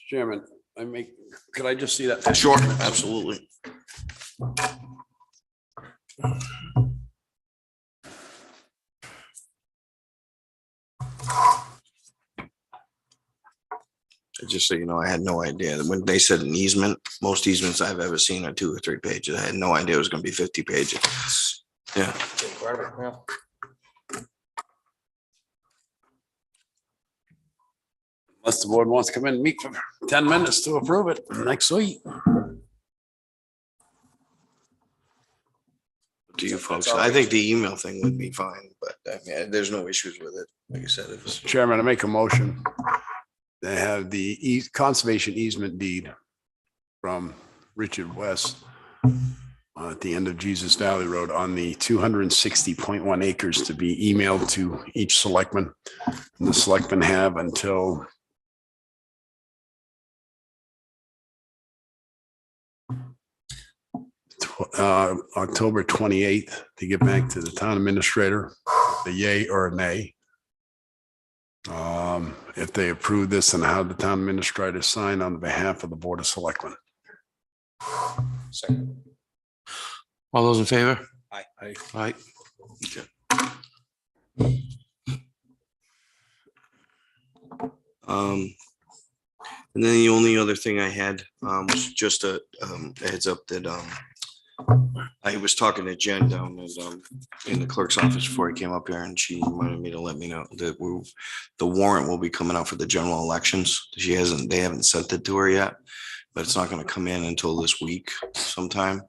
Chairman, could I just see that? Sure, absolutely. Just so you know, I had no idea that when they said an easement, most easements I've ever seen are 2 or 3 pages. I had no idea it was going to be 50 pages. Yeah. Incredible, yeah. Unless the board wants to come in and meet for 10 minutes to approve it next week. To you folks, I think the email thing would be fine, but I mean, there's no issues with it. Like I said, it was. Chairman, I make a motion. They have the conservation easement deed from Richard West at the end of Jesus Valley Road on the 260.1 acres to be emailed to each selectman. And the selectmen have until October 28th to get back to the town administrator, the yay or a nay. If they approve this, and how the town administrator sign on behalf of the Board of Selectmen. Second. All those in favor? Aye. Aye. And then the only other thing I had was just a heads up that I was talking to Jen down in the clerk's office before I came up here, and she reminded me to let me know that the warrant will be coming out for the general elections. They haven't sent it to her yet, but it's not going to come in until this week sometime.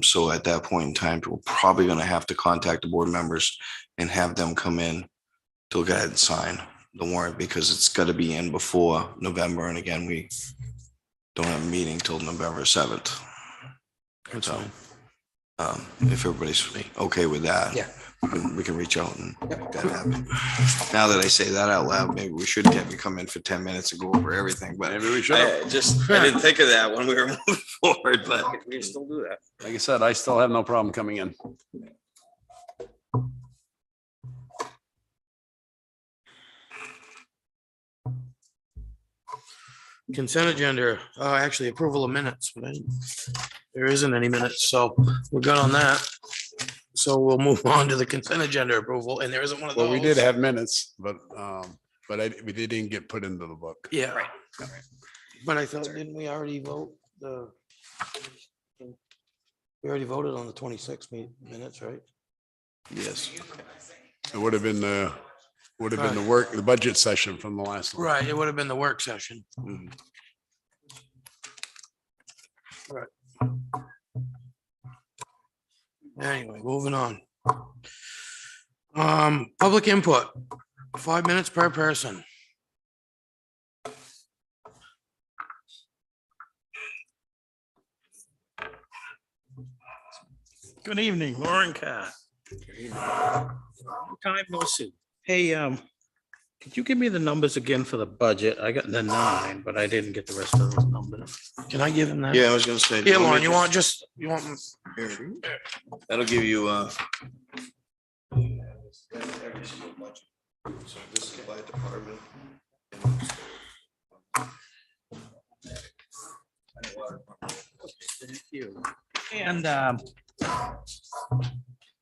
So at that point in time, we're probably going to have to contact the board members and have them come in to go ahead and sign the warrant, because it's got to be in before November. And again, we don't have a meeting till November 7th. So if everybody's okay with that, Yeah. we can reach out and make that happen. Now that I say that out loud, maybe we should have you come in for 10 minutes and go over everything, but Maybe we should. I didn't think of that when we were moving forward, but we can still do that. Like I said, I still have no problem coming in. Consent agenda, actually approval of minutes, but there isn't any minutes, so we're good on that. So we'll move on to the consent agenda approval, and there isn't one of those. Well, we did have minutes, but we didn't get put into the book. Yeah. But I thought, didn't we already vote we already voted on the 26 minutes, right? Yes. It would have been the budget session from the last one. Right, it would have been the work session. Mhm. Anyway, moving on. Public input, 5 minutes per person. Good evening, Lauren Carr. Time no see. Hey, could you give me the numbers again for the budget? I got the 9, but I didn't get the rest of those numbers. Can I give him that? Yeah, I was gonna say. Here, Lauren, you want? Here. That'll give you every single budget. So this is by department. Thank you. And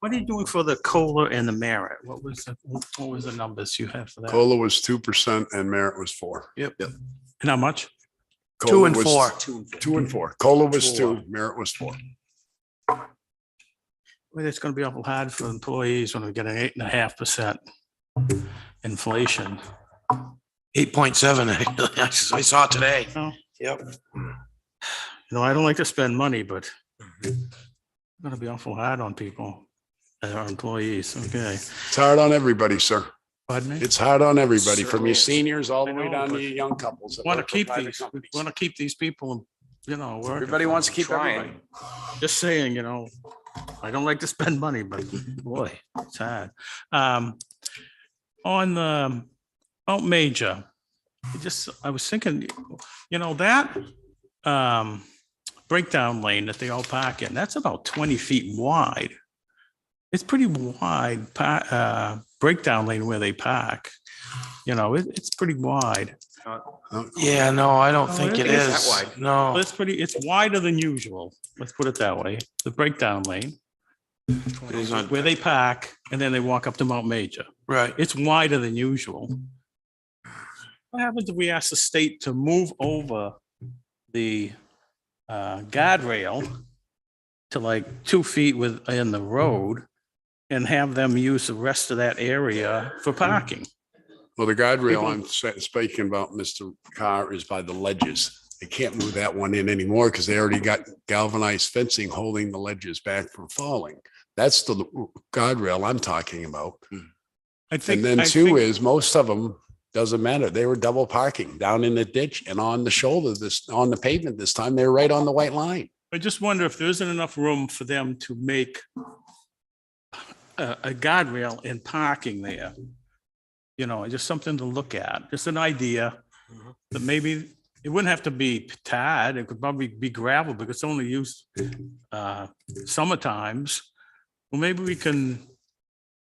what are you doing for the COLA and the merit? What was the numbers you have for that? COLA was 2% and merit was 4%. Yep. And how much? 2 and 4. 2 and 4. COLA was 2, merit was 4. Well, it's gonna be awful hard for employees when we get an 8.5% inflation. 8.7, I saw it today. Oh. Yep. I don't like to spend money, but it's gonna be awful hard on people, our employees. Okay. It's hard on everybody, sir. Pardon me? It's hard on everybody, from Certainly your is. seniors all the I way know, down to but your young couples. that Want to work for keep private these, companies. want to keep these people, working. Everybody wants to keep Trying. everybody. Just saying, I don't like to spend money, but boy, it's hard. On the Mount Major, I was thinking, that breakdown lane that they all park in, that's about 20 feet wide. It's pretty wide breakdown lane where they park. It's pretty wide. Yeah, no, I don't Oh, think it it is is. that wide. No. It's wider than usual. Let's put it that way. The breakdown lane It's not- where they park and then they walk up to Mount Major. Right. It's wider than usual. What happens if we ask the state to move over the guardrail to like 2 feet in the road and have them use the rest of that area for parking? Well, the guardrail I'm speaking about, Mr. Carr, is by the ledges. They can't move that one in anymore because they already got galvanized fencing holding the ledges back from falling. That's the guardrail I'm talking about. I think. And then I two think- is most of them, doesn't matter. They were double parking down in the ditch and on the shoulder, on the pavement this time. They're right on the white line. I just wonder if there isn't enough room for them to make a guardrail in parking there. Just something to look at, just an idea that maybe it wouldn't have to be tarred. It could probably be gravel because it's only used summer times. Well, maybe they can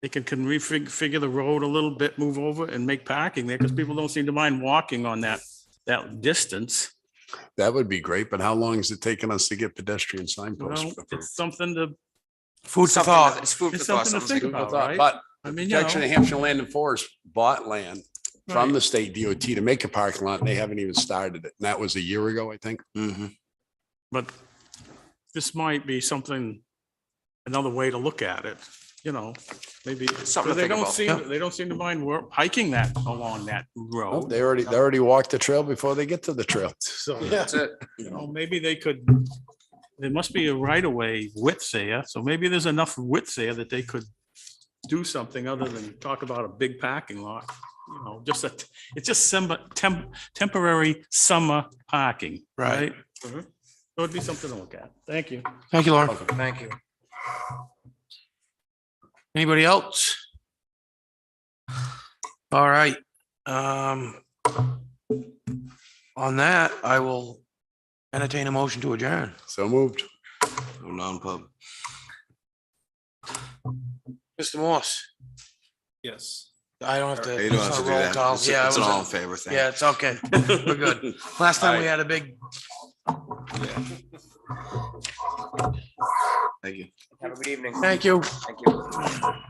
refigure the road a little bit, move over and make parking there because people don't seem to mind walking on that distance. That would be great, but how long is it taking us to get pedestrian signposts? approved? It's something to, Food for Something thought. It's food for it's thought. something to something think about, But right? I mean, Protection of Hampshire Land and Forest bought land from Right. the state DOT to make a parking lot. And they haven't even started it. And that was a year ago, I think. But this might be something, another way to look at it, you know, maybe. Something to They think don't about. seem, they don't seem to mind hiking that along that Oh, road. they already walked the trail before they get to the trail. So, That's it. you know, maybe they could, there must be a right of way width there. So maybe there's enough width there that they could do something other than talk about a big parking lot. You know, it's just temporary summer parking, Right. right? So it'd be something to look at. Thank you. Thank you, Lauren. Thank you. Anybody else? All right. On that, I will entertain a motion to adjourn. So moved. Non-pub. Mr. Morse, Yes. I don't have to. You don't have it's to a do roll that. call. It's Yeah, it's it an was all a- in favor thing. Yeah, it's okay. We're good. Last time we had a big, Thank you. Have a good evening. thank you. Thank you.